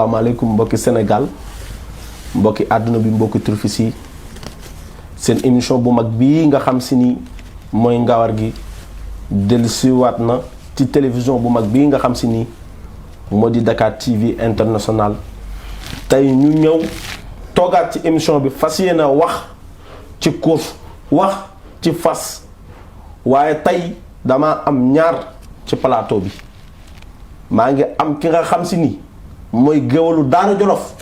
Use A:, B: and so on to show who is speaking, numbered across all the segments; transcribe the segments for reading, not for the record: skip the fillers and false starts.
A: asalaamaaleykum mbokki Sénégal mbokki àdduna bi mbokki turfis yi seen émission bu mag bii nga xam si ni mooy Ngawar gi dellusiwaat na ci télévision bu mag bii nga xam si ni moo di Dakar TV International. tey ñu ñëw toogaat ci émission bi fas yéene wax ci course wax ci fas waaye tey dama am ñaar ci plateau bi maa ngi am ki nga xam si ni mooy géwalu Daara Jolof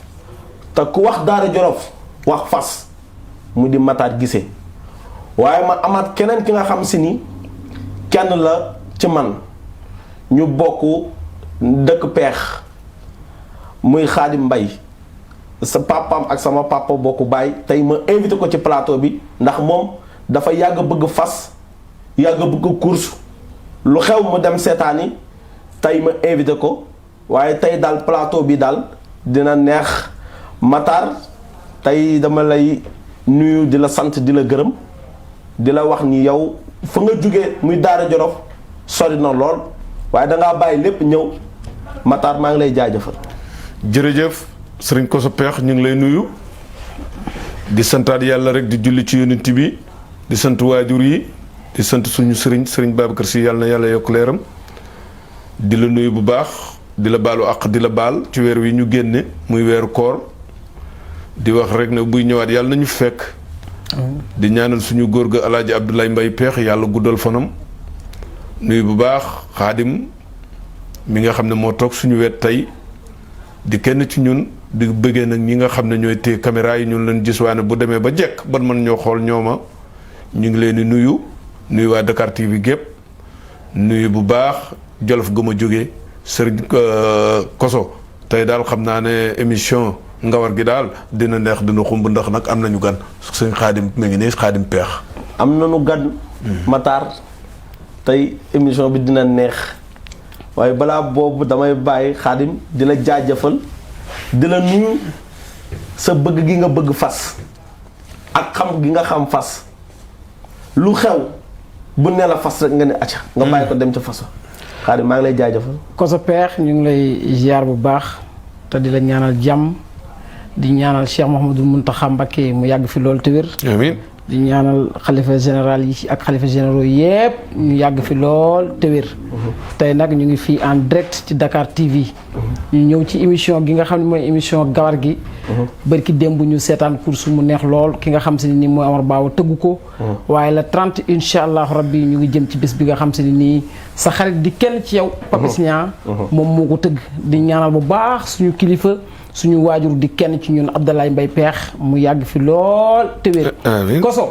A: te ku wax Daara Jolof wax fas mu di Matar Guissé waaye ma amaat keneen ki nga xam si ni kenn la ci man ñu bokk dëkk peex muy Xaadim Mbay sa papaam ak sama papa bokku baay tey ma invité ko ci plateau bi ndax moom dafa yàgg bëgg fas yàgg bëgg course lu xew mu dem seetaani tey ma invité ko waaye tey daal plateau bi daal dina neex Matar tey dama lay nuyu di la sant di la gërëm di la wax ni yow fa nga jógee muy Daara Jolof sori na lool waaye dangaa bàyyi lépp ñëw Matar maa ngi lay jaajëfal.
B: jërëjëf sëriñ Koso Peex ñu ngi lay nuyu di santaat yàlla rek di julli ci yonent bi di sant waajur yi di sant suñu sëriñ Babacar Sy yàlla na yàlla yokk leeram di la nuyu bu baax di la baalu àq di la baal ci weer wi ñu génne muy weeru koor di wax rek ne buy ñëwaat yàlla nañu fekk di ñaanal suñu góor ga alaaji Abdoulaye Mbaye Peex yàlla guddal fanam nuyu bu baax Xaadim mi nga xam ne moo toog suñu wet tey di kenn ci ñun di bëggee nag ñi nga xam ne ñooy téye caméra yi ñun leen gis waane bu demee ba jekk ban mën ñoo xool ñooma ñu ngi leen di nuyu waa Dakar TV gépp nuyu bu baax Jolof ga ma jógee sëriñ Koso tey daal xam naa ne émission Ngawar gi daal dina neex dina xumb ndax nag am nañu gan sëñ Xaadim mi ngi nii Xaadim Peex
A: am nañu gan Matar tey émission bi dina neex waaye balaa boobu damay bàyyi Xaadim di la jaajëfal di la nuyu sa bëgg gi nga bëgg fas ak xam gi nga xam fas lu xew bu ne la fas rek nga ne acca nga bàyyi ko dem ca fas Xaadim maa ngi lay jaajëfal.
C: Koso Peex ñu ngi lay ziar bu baax te di la ñaanal jàmm di ñaanal Cheikh Mouhamadou Mountakha Mbacké mu yàgg fi loolu te wér.
B: amiin
C: di ñaanal xalifa général yi ak xalifa généraux yépp ñu yàgg fi lool te wér. tey nag ñu ngi fii en direct ci Dakar TV. ñu ñëw ci émission gi nga xam ne mooy émission Ngawar gi. bërki démb ñu seetaan course mu neex lool ki nga xam si ne nii mooy Amar Baaw tëggu ko. waaye la 30 incha allah rabbi ñu ngi jëm ci bés bi nga xam si ne nii sa xarit di kenn ci yow. Papis Niang moom moo ko tëgg di ñaanal bu baax suñu kilifa. suñu waajur di kenn ci ñun Abdoulaye Mbaye Peex mu yàgg fi lool te wér. Koso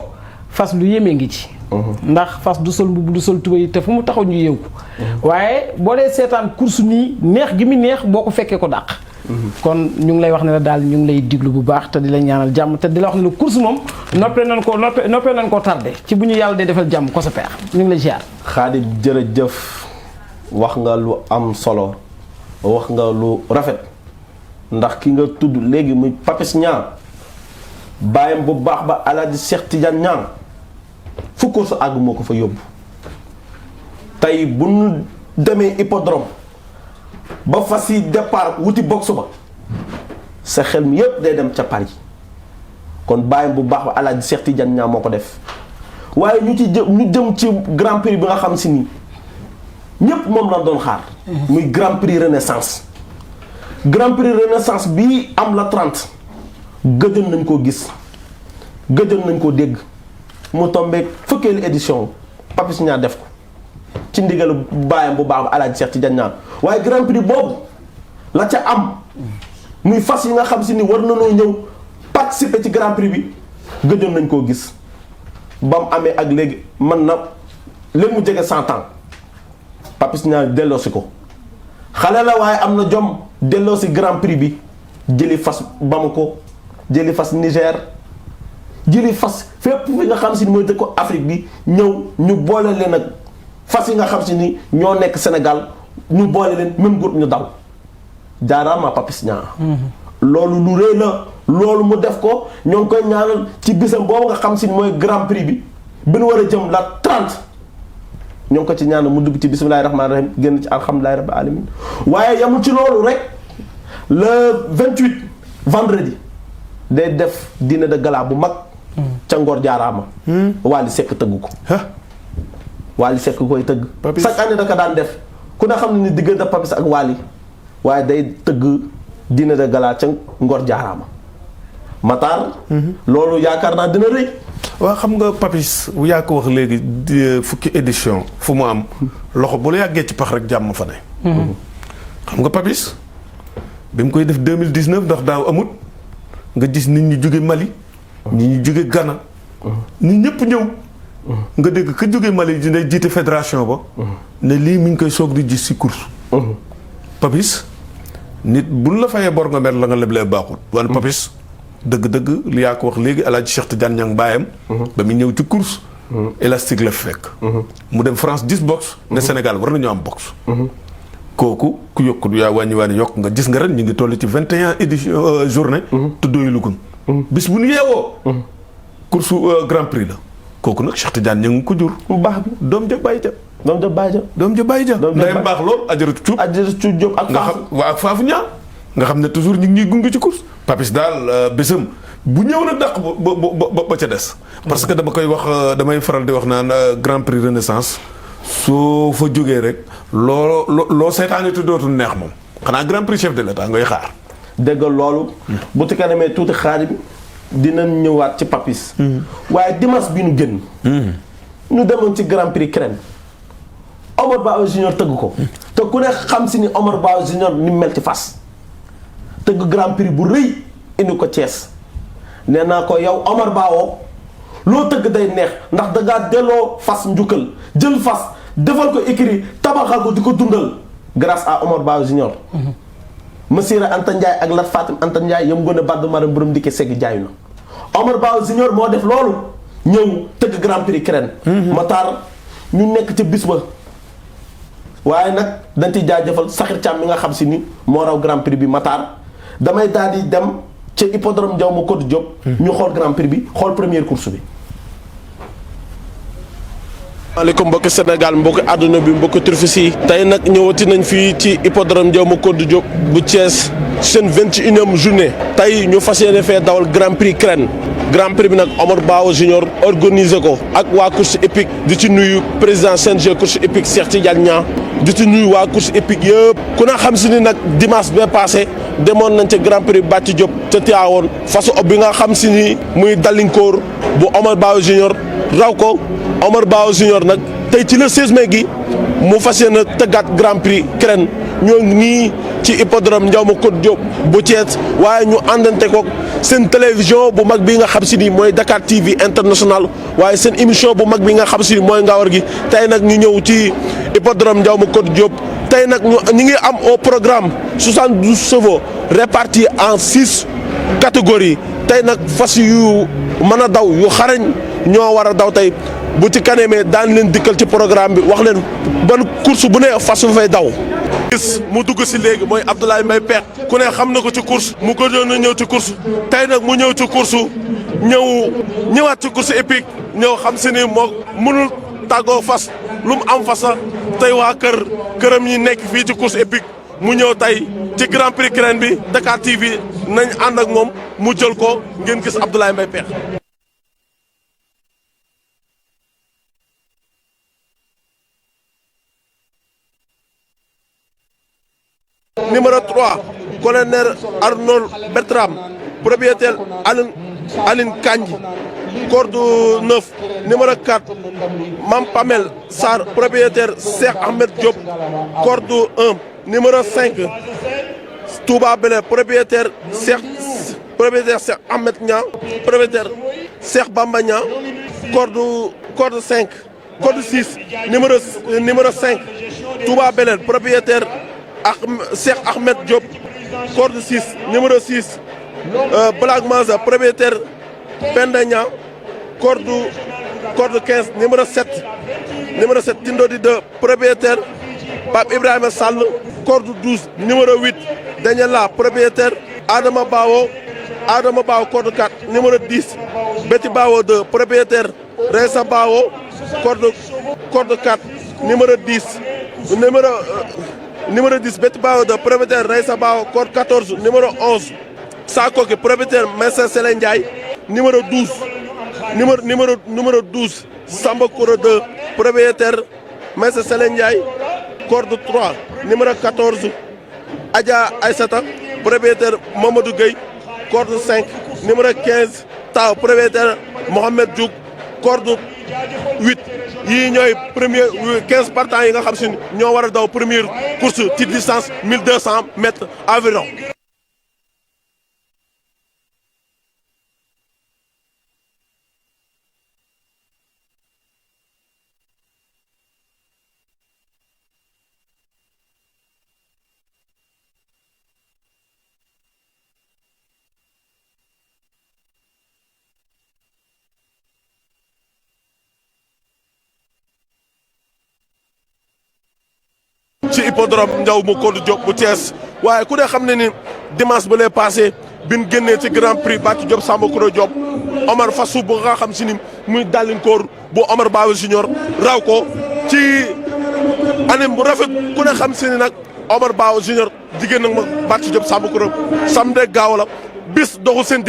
C: fas lu yéemee ngi ci. ndax fas du sol mbubb du sol tubéy te fu mu taxaw ñu yeew ko waaye boo dee seetaan course nii neex gi mu neex boo ko fekkee ko dàq. kon ñu ngi lay wax ne la daal ñu ngi lay diglu bu baax te di la ñaanal jàmm te di la wax ne la course moom noppee nañ ko tardé ci bu ñu yàlla dee defal jàmm Koso Peex ñu ngi lay ziar.
A: Xaadim jërëjëf wax nga lu am solo wax nga lu rafet. ndax ki nga tudd léegi muy Papis Niang bàyyam bu baax ba Alaaji Cheikh Tidiane Niang fu course àgg moo ko fa yóbbu tey bu ñu demee hippodrome ba fas yi départ wuti box ba sa xel mi yépp day dem ca Paris kon bàyyam bu baax ba Alaaji Cheikh Tidiane Niang moo ko def waaye ñu jëm ci grand prix bi nga xam si ni ñépp moom la doon xaar muy grand prix Renaissance Grand Prix Renaissance bii am la 30 gëjoon nañ koo gis gëjoon nañ koo dégg mu tombeek fukkeelu édition Papis Niang def ko ci ndigalu baayam bu baax ba Alaaji Cheikh Tidiane Niang waaye Grand Prix boobu la ca am muy fas yi nga xam si ni war nañoo ñëw participer ci Grand Prix bi gëjoon nañ koo gis ba mu amee ak léegi mën na léegi mu jege 100 ans Papis Niang delloosi ko xale la waaye am na jom delloo si grand prix bi jëli fas Bamako jëli fas Niger jëli fas fépp fi nga xam si ni mooy dëkk ko Afrique bi ñëw ñu boole leen ak fas yi nga xam si ni ñoo nekk Sénégal ñu boole leen même groupe ñu daw jaaraama Papis Niang loolu lu rëy la loolu mu def ko ñoo ngi koy ñaanal ci bisam boobu nga xam si ni mooy grand prix bi nu war a jëm la 30 ñoo ngi ko ci ñaan mu dugg ci bismillahi rahmaani rahim génn ci alhamdulillahi rabbil alamin waaye yamul ci loolu rek le 28 vendredi day def dîner de gala bu mag. ca Ngor Jaaraama. Wally Seck tëgg ko. Wally Seck koy tëgg.
B: Papis
A: chaque année da ko daan def ku ne xam ne ni diggante Papis ak Wally waaye day tëgg dîner de gala ca Ngor Jaaraama. Matar. loolu yaakaar naa dina rëy.
B: waaw xam nga Papis yaa ko wax léegi fukki édition fu mu am loxo bu la yàggee ci pax rek jàmm fa ne. xam nga Papis bi mu koy def 2019 ndax daaw amut nga gis nit ñi jóge Mali. nit ñi jóge Ghana. nit ñëpp ñëw. nga dégg ka jóge Mali dina jiite fédération ba. ne lii mi ngi koy soog di gis si course. Papis nit buñ la fayee bor nga mer la nga leblee baaxul. wala Papis. dëgg-dëgg li yaa ko wax léegi El Hadj Cheikh Tidiane Niang baayam. ba mu ñëw ci course. élastique la fekk. mu dem France 10 box. ne Sénégal war nañoo am box. kooku ku yokku yaa wàññi yokk nga gis nga ren ñu ngi toll ci 21 édition journée. te doyulu gun bis bu ñu yeewoo. course grand prix la. kooku nag Cheikh Tidiane Niang ko jur.
A: bu baax bi
B: doom ja bàyyi ja.
A: doom ja bàyyi ja.
B: doom ja bàyyi ja. ndeyam baax lool ajaratu cuub.
A: Ajaratu Diop ak
B: nga xam waa ak faafu ñaa nga xam ne toujours ñu ngi ñuy gunge ci course. Papis daal bésam bu ñëw nag dàq ba ca des. parce que dama koy wax damay faral di wax naan Grand Prix Renaissance soo fa jógee rek loo seetaanee te dootul neex moom xanaa Grand Prix chef de l'État ngay xaar.
A: dégg loolu. bu ci kanamee tuuti xaar bi dinañ ñëwaat ci Papis. waaye dimanche bi ñu génn. ñu demoon ci Grand Prix CREN. Omar Ba Junior tëgg ko. te ku ne xam si ni Omar Ba Junior ni mel ci fas. tëgg Grand Prix bu rëy indi ko Thiès nee naa ko yow Omar Ba woo loo tëgg day neex ndax dangaa delloo fas njukkal jël fas defal ko écrit tabaxal ko di ko dundal grâce à Omar Ba Junior. Monsieur Anta Ndiaye ak Lat Fatim Anta Ndiaye yam gën a bàdd maram borom dikkee segg jaayu na Omar Ba Junior moo def loolu ñëw tëgg Grand Prix CREN. Matar ñu nekk ca bis ba waaye nag dañ ciy jaajëfal Saxir Thiam mi nga xam si ni moo raw Grand Prix bi Matar. damay daal di dem ca hippodrome Ndiaw ma Codé Diop. ñu xool Grand Prix bi xool première course bi. maaleykum mbokki Sénégal mbokki àdduna bi mbokki turfis yi. tey nag ñëwati nañ fii ci hippodrome Ndiaw ma Codé Diop bu Thiès seen 21e journée. tey ñu fas yéene fee dawal Grand Prix CREN. Grand Prix bi nag Omar Ba Junior organisé ko ak waa course épique di ci nuyu président CNG course épique Cheikh Tidiane Niang di ci nuyu waa course épique yëpp. ku na xam si ni nag dimanche bee passé. demoon nañ ca Grand Prix Bàcc Diop ca Tivaouane façon bi nga xam si ni muy Dalinkoor bu Omar Ba Junior raw ko Omar Ba Junior nag tey ci le 16 mai gi mu fas yéene tëggaat Grand Prix CREN ñoo ngi ci hippodrome Ndiaw ma Codé Diop bu Thiès waaye ñu àndante ko seen télévision bu mag bi nga xam si ni mooy Dakar TV international waaye seen émission bu mag bi nga xam si ni mooy Ngawar gi tey nag ñu ñëw ci hippodrome Ndiaw ma Codé Diop. tey nag ñu ngi am au programme 72 chevaux répartis en 6 catégories tey nag fas yu mën a daw yu xarañ ñoo war a daw tey bu ci kanamee daan leen dikkal ci programme bi wax leen ban course bu ne fas yu fay daw. gis mu dugg si léegi mooy Abdoulaye Mbaye Pekh ku ne xam na ko ci course mu gënoon a ñëw ci course tey nag mu ñëw ci course ñëwaat ci course épique ñëw xam si ni moo mënul tàggoo fas lu mu am fasa tey waa këram ñi nekk fii ci course épique mu ñëw tey ci Grand Prix CREN bi Dakar TV nañ ànd ak moom mu jël ko ngeen gis Abdoulaye Mbaye Pekh. Numéro 3 colonel Arnold Bertram propriétaire Aline Kandji corde 9 numéro 4 Mam Pamel Sarr propriétaire Cheikh Ahmed Diop corde 1 numéro 5 Touba Belé propriétaire Cheikh Ahmed Niang propriétaire Cheikh Bamba Niang corde 5 corde 6 numéro 5 Touba Belé propriétaire Cheikh Ahmed Diop corde 6 numéro 6 Black Maza propriétaire Penda Niang corde 15 numéro 7 Tindodi 2 propriétaire Pape Ibrahima Sall corde 12 numéro 8 Daniela propriétaire Adama Bawo corde 4 numéro 10 Betty Bawo 2 propriétaire Ressa Bawo corde 4 numéro 10 numéro 10 Betty Bao de propriétaire Reissa Bao code 14 numéro 11 Sakoki propriétaire Messa Sele Ndiaye numéro 12 numéro 12 Samba Koura 2 propriétaire Messa Sele Ndiaye code 3 numéro 14 Adja Aïssata propriétaire Mamadou Gueye corde 5 numéro 15 Taw propriétaire Mohamed Diouk corde 8 yii ñooy premier 15 partants yi nga xam si ñoo war a daw première course ci distance 1200 mètres environ. ci hippodrome Ndiaw mu Codou Diop bu Thiès waaye ku ne xam ne ni dimanche ba lay passé bin génnee ci grand prix Bathie Diop Samba Koura Diop Omar Fassou bu nga xam si ni muy dàllinkoor bu Omar Bawa Junior raw ko ci anim bu rafet ku ne xam si ni nag Omar Bawa Junior jigéen nag ma Bathie Diop Samba Koura samedi gaaw la bis doxul seen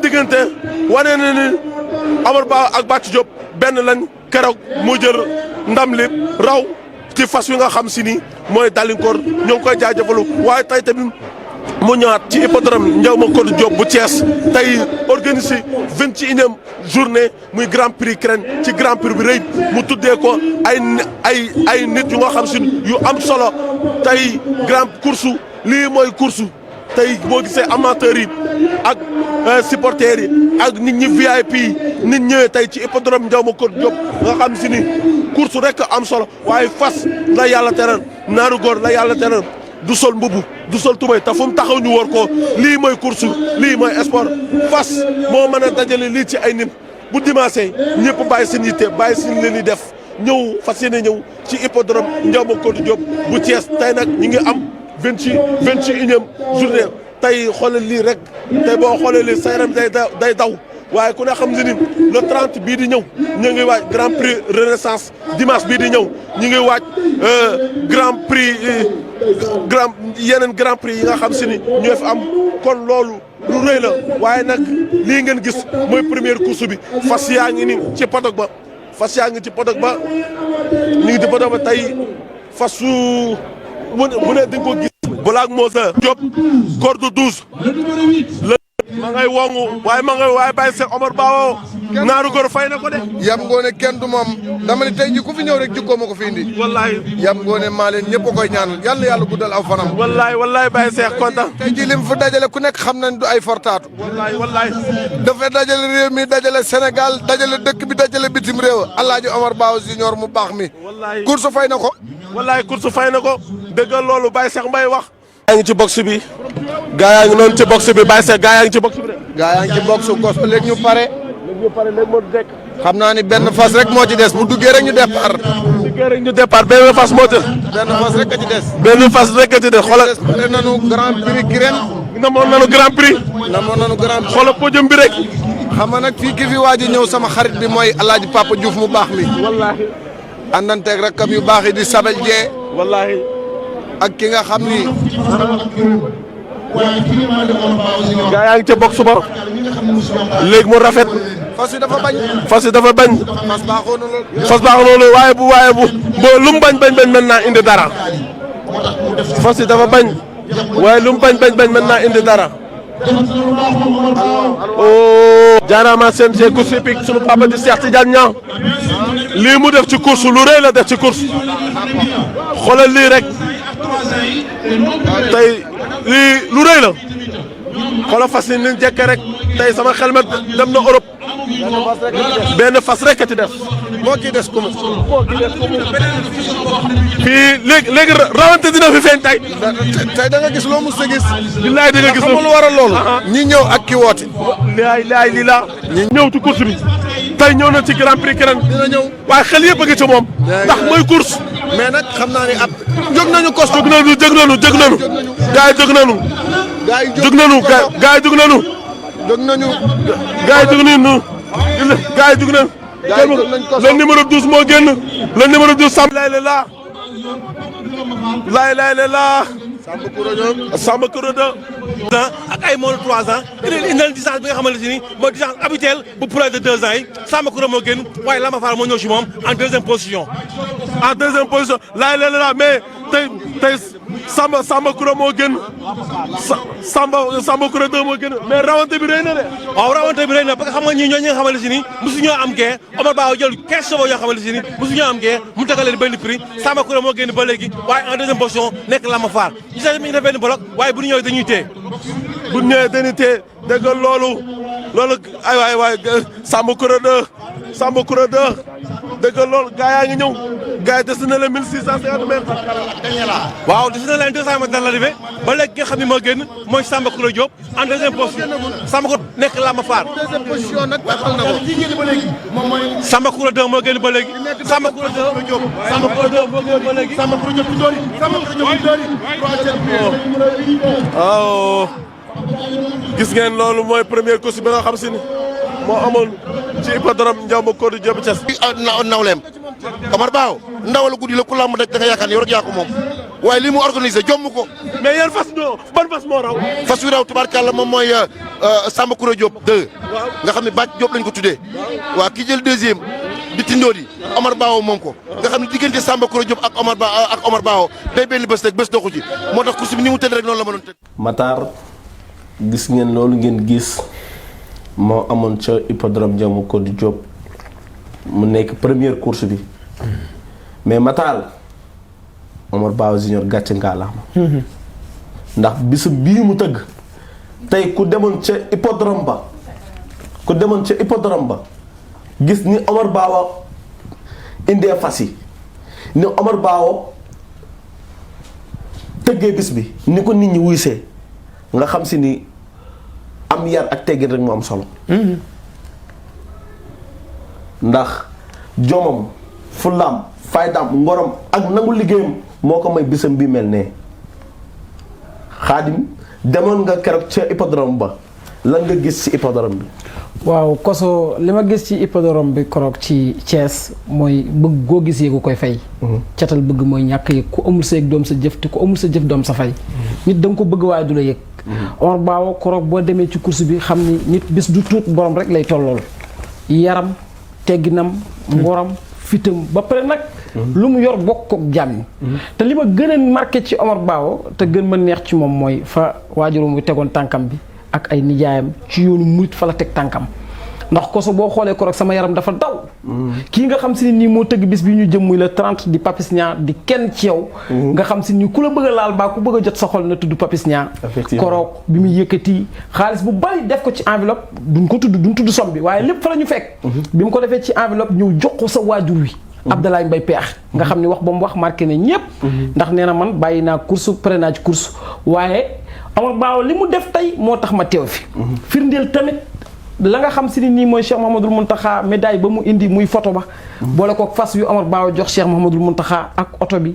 A: diggante wane na ni Omar Bawa ak Bathie Diop benn lañ keroog mu jël ndam li raw ci fas wi nga xam si ni mooy dàllinkoor ñoo ngi koy jaajëfalu waaye tey tamit mu ñëwaat ci hippodrome Ndiaw ma Codou Diop bu Thiès tey organisé 21e journée muy grand prix CREN ci grand prix bi rëy mu tuddee ko ay nit yu nga xam si yu am solo tey grand course lii mooy course tey boo gisee amateurs yi ak supporters yi ak nit ñi VIP nit ñëwee tey ci hippodrome Ndiaw ma Codou Diop nga xam si ni course rek am solo waaye fas la yàlla teral naaru góor la yàlla teral du sol mbubu du sol tubay te fu mu taxaw ñu war ko lii mooy course lii mooy sport fas moo mën a dajale lii ci ay nit bu dimanche ñëpp bàyyi seen yitte bàyyi seen leen di def ñëw fas yéene ñëw ci hippodrome Ndiaw ma Codou Diop bu Thiès tey nag ñu ngi am 21e journée tey xoolal lii rek tey boo xoolee lii sa yaram day daw waaye ku ne xam ne ni le 30 bii di ñëw ñu ngi waaj grand prix renaissance dimanche bii di ñëw ñu ngi waaj grand prix yeneen grand prix yi nga xam si ni ñoo fi am kon loolu lu rëy la waaye nag lii ngeen gis mooy première course bi fas yaa ngi ni ci paddock ba ñu ngi ci paddock ba tey fasu bu ne di nga ko gis Black Moussa Diop corde 12 ma ngay wongu waaye bàyyi Cheikh Omar Bawo naaru góor fay na ko de
D: yam ngoone kenn du moom dama ne tey ji ku fi ñëw rek jikkoo ma ko fi indi
A: wallahi
D: yam ngoone maa leen ñëpp a koy ñaanal yàlla yàlla guddal aw fanam
A: wallahi bàyyi Cheikh kontaan
D: tey ji lim fi dajale ku nekk xam nañ du ay fortaatu
A: wallahi
D: dafa dajale réew mi dajale Sénégal dajale dëkk bi dajale bitim réew Alaaji Omar Bawo Junior mu baax mi course fay na ko
A: course fay na ko dëggal loolu bàyyi Cheikh Mbaye wax gaa ngi ci box bi gaa yaa ngi noonu ci box bi bàyyi Cheikh gaa yaa ngi ci box bi de
D: gaa yaa ngi ci box gos léegi ñu pare
A: léegi moo dekk
D: xam naa ni benn fas rek moo ci des bu duggee rek ñu départ
A: benn fas moo ci
D: benn fas rek a ci des
A: benn fas rek a ci des xoolal
D: pare nanu grand prix CREN
A: namoon nanu grand prix
D: xoolal
A: podium bi rek
D: xam nga nag fii ki fi waaj a ñëw sama xarit bi mooy Alaaji Papa Diouf mu baax mi
A: wallahi
D: àndanteeg rakkam yu baax yi di Sabel Dieng
A: wallahi
D: ak ki nga xam ni
A: gaa yaa ngi ca box ba léegi mu rafet
D: fas yi dafa bañ
A: fas
D: baaxoo na lool
A: fas baaxoo na lool waaye bu lu mu bañ mën naa indi dara fas yi dafa bañ waaye lu mu bañ mën naa indi dara oh jaaraama CNG course hippique sunu papa di Cheikh Tidiane Niang lii mu def ci course lu rëy la def ci course xoolal lii rek tey lii lu rëy la xoolal fas yi ni jekke rek tey sama xel ma dem na Europe benn fas rek a ci des
D: moo kii des kuma
A: fii léegi rawante dina fi feeñ tey
D: da nga gis loo mus a gis
A: billaay di nga gis
D: xamul waral loolu ñi ñëw ak ki woote
A: laay lii la ñëw ci course bi tey ñëw na ci grand prix CREN
D: dina ñëw
A: waaye xel yëpp a ngi ci moom ndax mooy course
D: mais nag xam naa ni ab jóg nañu kos
A: jóg nañu gaa yi jóg nañu gaa yi jóg nañu le numéro 12 moo génn le numéro 12 sam lay la laay laay la laa.
D: Samba Kurojo.
E: ak ay moins de 3 ans indi leen distance bi nga xamante ni mooy distance habituelle bu plus de 2 ans yi Samba Kurojo moo génn waaye Lama Fall moo ñëw ci moom en deuxième position.
A: laay laay la laa mais tey Samba Kurojo moo génn Samba Kurojo moo génn mais rawante bi rëy na de.
E: waaw rawante bi rëy na parce que xam nga ñii ñoo ñi nga xamante ni mosu ñoo am gee Omar Ba jël 15 chevaux yoo xamante ni mosu ñoo am gee mu tegal leen benn prix Samba Kurojo moo génn ba léegi waaye en deuxième position nekk Lama Fall ñu sax mi ngi def benn bloc waaye bu ñu ñëwee dañuy téye.
A: bu ñëwee dañuy téye dégg nga loolu ay waay Samba Kurojo dégg nga loolu gaa yaa ngi ñëw gaa yi des na leen 1650 mètres.
E: waaw des na leen 200 mètres dans l'arrivée ba léegi nga xam ne moo génn mooy Samba Kurojo Diop en deuxième position Samba Kurojo nekk Lama Fall.
D: deuxième position nag taxal na ko.
E: Samba Kurojo moo génn ba léegi. Samba Kurojo moo génn ba léegi.
D: Samba Kurojo fi doori. Samba Kurojo fi doori.
A: waaw gis ngeen loolu mooy première course bi nga xam si ni moo amoon ci hippodrome Ndiamb Codou Diop Thiès.
D: nawleem Omar Ba ndawal guddi la ku lamb daj da nga yaakaar ne yow rek yaa ko moom waaye li mu organisé jomm ko.
A: mais yéen fas ñoo ban fas moo raw.
D: fas wi raw tubaarkàlla moom mooy Samba Kurojo Diop 2 nga xam ne Bàcc Diop lañ ko tuddee waaw ki jël deuxième di Tindodi Omar Ba moom ko nga xam ne diggante Samba Kurojo Diop ak Omar Ba day benn bés rek bés doxu ci moo tax course bi ni mu tëdd rek noonu la mënoon tëdd.
A: Matar gis ngeen loolu ngeen gis moo amoon ca hippodrome Ndiamb Codou Diop mu nekk première course bi mais Matar Omar Ba Junior gàcce ngaa la ndax bisu bii mu tëgg tey ku demoon ca hippodrome ba gis ni Omar Ba indee fas yi ni Omar Ba tëggee bis bi ni ko nit ñi wuysee nga xam si ni am yar ak teggin rek mu am solo. ndax jomam fullaam faydaam ngorom ak nangu liggéeyam moo ko may bisam bi mel ne Xaadim demoon nga keroog ca hippodrome ba lan nga gis ci hippodrome bi.
C: waaw Koso li ma gis ci hippodrome bi keroog ci Thiès mooy bëgg goo gisee ku koy fay. catal bëgg mooy ñàkk yëg ku amul sa yëg doom sa jëf te ku amul sa jëf doom sa fay. nit da nga ko bëgg waaye du la yëg. Omar Ba keroog boo demee ci course bi xam ni nit bis du tuut borom rek lay tollool yaram tegginam ngoram fitam ba pare nag. lu mu yor bokk ak jàmm. te li ma gën a marqué ci Omar Ba te gën ma neex ci moom mooy fa waajuram bi tegoon tànkam bi ak ay nijaayam ci yoonu murit fa la teg tànkam ndax Koso boo xoolee ko rek sama yaram dafa daw. kii nga xam si nii moo tëgg bis bi ñu jëm muy le 30 di Papis Niang di kenn ci yow. nga xam si ni ku la bëgg a laal baa ku bëgg a jot sa xol na tudd Papis Niang. koroog bi muy yëkkati xaalis bu bari def ko ci enveloppe duñ ko tudd duñ tudd somme bi waaye lépp fa la ñu fekk. bi mu ko defee ci enveloppe ñëw jox ko sa waajur wi. Abdoulaye Mbaye Peex nga xam ni wax ba mu wax marqué ne ñépp ndax nee na man bàyyi naa course pare naa ci course waaye Omar Ba li mu def tey moo tax ma teew fi. firndeel tamit. la nga xam si ni nii mooy Cheikh Mouhamadoul Mountakha médaille ba mu indi muy photo ba. boole ko fas yu Omar Ba jox Cheikh Mouhamadoul Mountakha ak oto bi.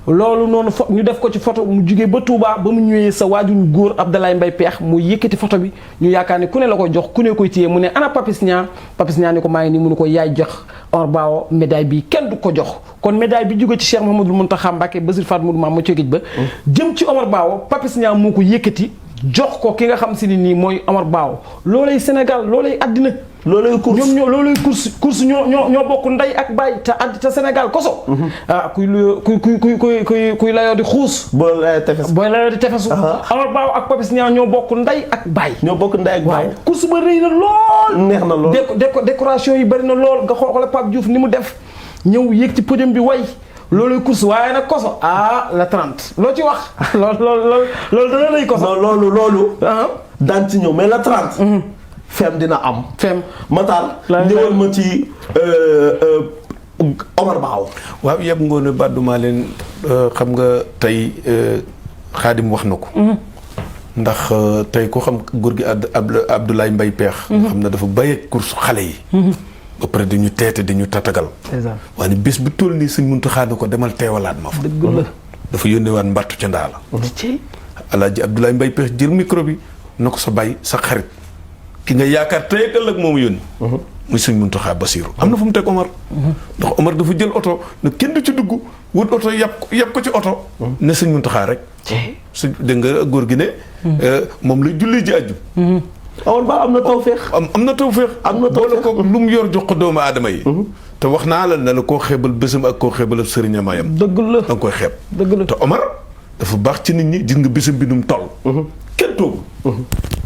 C: loolu noonu ñu def ko ci photo mu jugee ba Touba ba mu ñëwee sa waajur góor Abdoulaye Mbaye Peex mu yëkkati photo bi ñu yaakaar ne ku ne la ko jox ku ne koy téye mu ne ana Papis Niang ni ko maa ngi nii mu ne ko yaay jox Omar Ba médaille bi kenn du ko jox. kon médaille bi jóge ci Cheikh Mouhamadoul Mountakha Mbacké Basir Fat Moudou Maam ma cogij ba. jëm ci Omar Ba Papis Niang moo ko yëkkati. jox ko ki nga xam si ni nii mooy Omar Ba loolay Sénégal loolay àddina. loolay course ñoom ñoo loolay course ñoo bokk ndey ak baay te Sénégal Koso. kuy layoo di xuus. booy layoo di tefesu. Omar Ba ak Papis Niang ñoo bokk ndey ak baay.
A: ñoo bokk ndey ak baay.
C: course ba rëy na lool.
A: neex na lool
C: décoration yi bari na lool nga xool Pape Diouf ni mu def ñëw yéeg ci podium bi way. loolu course waaye nag Koso la 30 loo ci wax loolu dana lay Koso.
A: non loolu. daan ci ñëw mais la 30. fem dina am. Matar ñëwal ma ci Omar Ba.
B: waaw yëpp ngoone bàdduma leen xam nga tey Xaadim wax na ko. ndax tey ku xam góor gi Abdoulaye Mbaye Peex. xam na dafa bàyyi course xale yi. ba pare dañu teete dañu tatagal. waaye bés bu toll nii Sëñ Muntaxa ne ko demal teewalaat ma fa.
C: dëgg la
B: dafa yónnee waat mbattu ca ndaa la. Alaaji Abdoulaye Mbaye Peex jël micro bi na ko sa bàyyi sa xarit ki nga yaakaar tey ëllëg moomu yónni. muy sëñ Muntaxa Basiru am na fu mu teg Omar ndax Omar dafa jël oto ne kenn du ci dugg wut oto yàpp ko ci oto ne sëñ Muntaxa rek su dégg nga góor gi ne moom la julli ji aju
A: Omar Ba am na tawféex
B: am na tawféex boole ko lu mu yor jox ko doomu aadama yi te wax naa la ne la koo xeebal bésam ak koo xeebal ab sëriñam ayam
C: dëgg la
B: da nga koy xeeb
C: dëgg la
B: te Omar dafa baax ci nit ñi gis nga bésam bi nu mu toll kenn toogu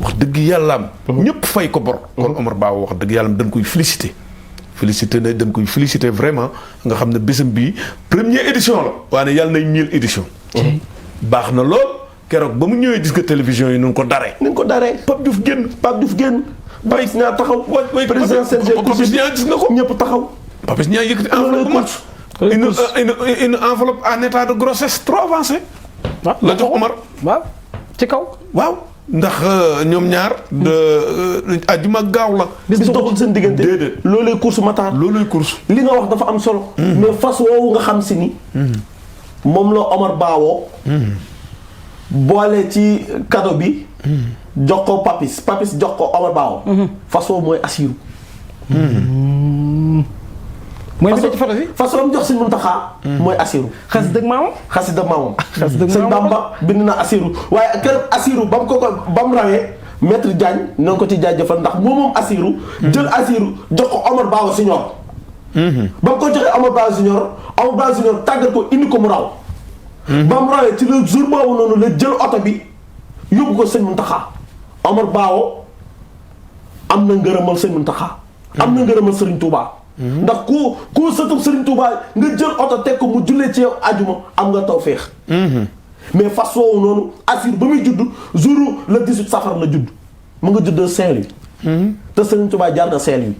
B: wax dëgg yàllaam ñëpp fay ko bor kon Omar Ba wax dëgg yàllaam dañ koy félicité ne dañ koy félicité vraiment nga xam ne bésam bii première édition la waaye yàlla nay 1000 édition baax na lool keroog ba mu ñëwee gis nga télévision yi nun ko daree Pape Diouf génn Papis Niang taxaw président CNG Papis Niang gis nga ko ñëpp taxaw Papis Niang yëkkati enveloppe bu mat une enveloppe en état de grossesse trop avancé la jox Omar
C: waaw ci kaw
B: waaw ndax ñoom ñaar àjjuma gaaw la
A: bis doxul seen diggante
B: déedéet
A: loolay course Matar
B: looluy course
A: li nga wax dafa am solo mais fas woowu nga xam si ni moom la Omar Ba boole ci cadeau bi jox ko Papis jox ko Omar Ba fas woowu mooy Assirou
C: mooy bi ci photo bi
A: fas woowu jox Sëñ Muntaxa mooy Assirou
C: xas dëgg maamam
A: Sëñ Bamba bind na Assirou waaye kër Assirou ba mu rawee maître Diagne na nga ko ci jaajëfal ndax moom Assirou jël Assirou jox ko Omar Ba Senior ba mu ko joxee Omar Ba Senior tàggat ko indi ko mu raw ba mu rawee ci le jour boobu noonu la jël oto bi yóbbu ko Sëñ Muntaxa Omar Ba am na ngërëmal Sëñ Muntaxa am na ngërëmal Sëriñ Touba ndax ku sëtub Sëriñ Touba nga jël oto teg ko mu jullee ci yow ajuma am nga tawféex mais fas woowu noonu Assirou ba muy judd jour le 18 safar la judd mu nga judd Saint-Louis te Sëriñ Touba jaar na Saint-Louis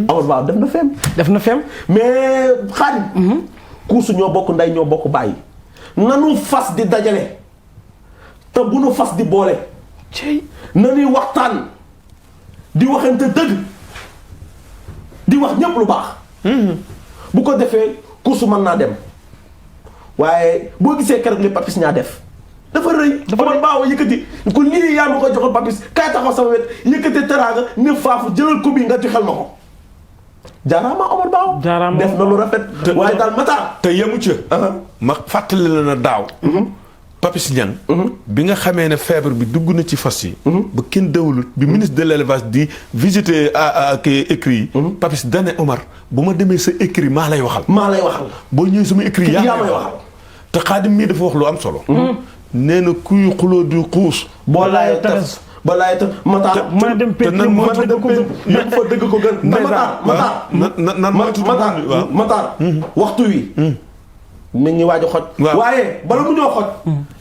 A: Omar Ba def na fem mais Xaadim kuusu ñoo bokk ndey ñoo bokk bàyyi nanu fas di dajale te bu nu fas di boole nanuy waxtaan di waxante dëgg di wax ñépp lu baax bu ko defee kuusu mën naa dem waaye boo gisee keroog li Papis Niang def dafa rëy Omar Ba yëkkati ko lii yaa ma ko joxoon Papis kaay taxaw sama wet yëkkati teraanga ne faafu jëlal ko bi nga joxel ma ko jaaraama Omar Ba def na lu rafet waaye daal Matar
B: te yemu ca ma fàttali la na daaw Papis Niang bi nga xamee ne feebar bi dugg na ci fas yi ba kenn dawulut bi ministre de l'élevage di visiter kii écrit yi Papis dane Omar bu ma demee sa écrit maa lay waxal boo ñëwee sama écrit yaa may waxal te Xaadim mii dafa wax lu am solo nee na kuy xuloo di xuus
A: boo laayee tas ba laayee tas Matar
C: mën a dem
A: te nan moo dem ko yëpp fa dëgg ko gën Matar waxtu wi mi ngi waaj a xoj waaye bala mu ñoo xoj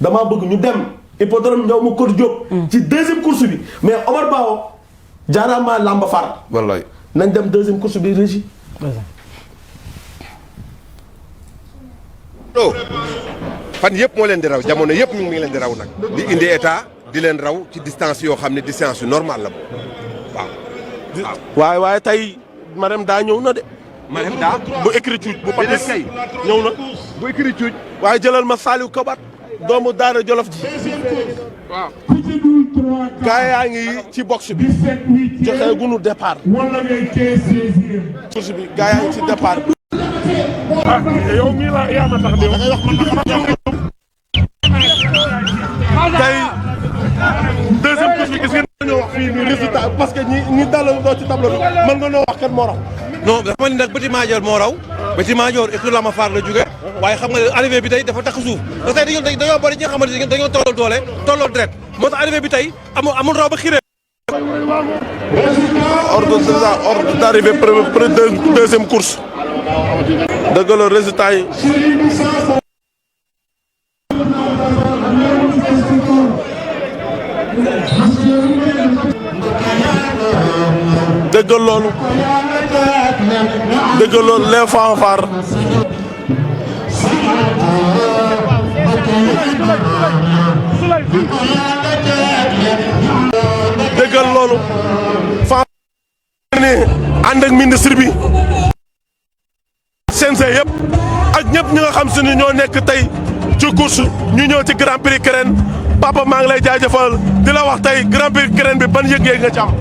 A: damaa bëgg ñu dem hippodrome Ndiaw ma Kër Diop ci deuxième course bi mais Omar Ba jaaraama Lamba Far
B: wallaay
A: nañ dem deuxième course bi régie
F: fan yëpp moo leen di raw jamono yëpp ñu ngi leen di raw nag di indi état di leen raw ci distance yoo xam ne distance yu normal la waaw
A: waaye tey Marème daa ñëw na de
F: Marème daa
A: bu écrit cuuj bu Papis
F: kay
A: ñëw na
F: bu écrit cuuj
A: waaye jëlal ma Saliou Kobat doomu Daara Jolof ji
F: waaw
A: gaa yaa ngi ci box bi joxe gunu départ course bi gaa yaa ngi ci départ
G: yow mii la yaa ma tax de
A: tey deuxième course bi gis ngeen ñoo wax fii nii résultat parce que ñi dalal doo ci tableau bi mën nga noo wax kan moo raw
E: non dafa ni nag Petit Madior moo raw Petit Madior école Lama Faar la jóge waaye xam nga arrivé bi tey dafa takk suuf parce que tey dañoo bëri ñi nga xamante ne dañoo tolloo doole tolloo deret moo tax arrivé bi tey amul raw ba xiree
A: ordre d'arrivée deuxième course dëgg la résultat yi dëggal loolu les fanfares dëggal loolu fanfare ni ànd ak ministre bi CNG yëpp ak ñëpp ñi nga xam si ni ñoo nekk tey ci course ñu ñëw ci Grand Prix Kirène papa maa ngi lay jaajëfal di la wax tey Grand Prix Kirène bi ban yëg-yëg nga ci am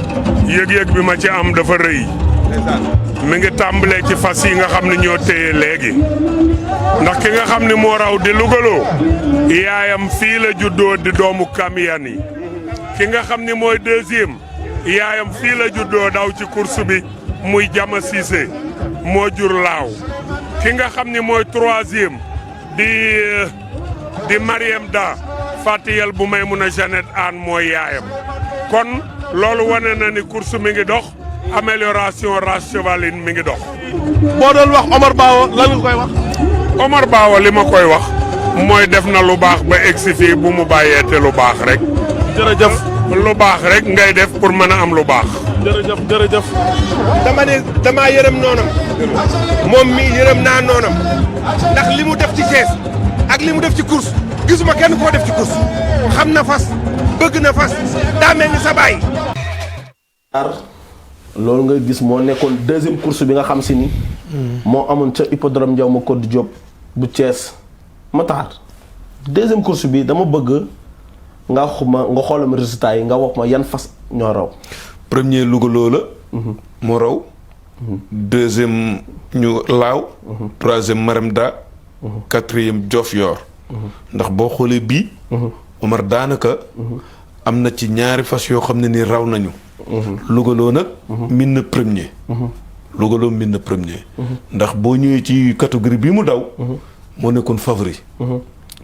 G: yëg-yëg bi ma ci am dafa rëy mi ngi tàmbalee ci fas yi nga xam ne ñoo téye léegi ndax ki nga xam ne moo raw di lugaloo yaayam fii la juddoo di doomu Kamiyan yi ki nga xam ne mooy deuxième yaayam fii la juddoo daw ci course bi muy Jama Cissé moo jur laaw ki nga xam ne mooy troisième di Mariam Da Fatiyel bu may mun a Jeannette Anne mooy yaayam kon loolu wane na ni course mi ngi dox amélioration race chevaline mi ngi dox.
E: boo doon wax Omar Bawo lan nga koy wax.
G: Omar Bawo li ma koy wax mooy def na lu baax ba egsi fii bu mu bàyyee te lu baax rek.
E: jërëjëf
G: lu baax rek ngay def pour mën a am lu baax.
E: jërëjëf.
F: damaa yërëm noonam moom mii yërëm naa noonam ndax li mu def ci Thiès ak li mu def ci course gisuma kenn koo def ci course xam na fas bëgg na fas daa mel ni sa baay.
A: loolu nga gis moo nekkoon deuxième course bi nga xam si ni. moo amoon ca hippodrome Ndiaw ma Codé Diop bu Thiès Matar deuxième course bi dama bëgg nga xoolam résultat yi nga wax ma yan fas ñoo raw.
B: premier Louga loola. moo raw. deuxième ñu laaw. troisième Maramda. quatrième Diofior. ndax boo xoolee bii. Omar daanaka. am na ci ñaari fas yoo xam ne ni raw nañu. Louga loo nag. min na premier. Louga loo min na premier. ndax boo ñëwee ci catégorie bi mu daw. moo nekkoon favori.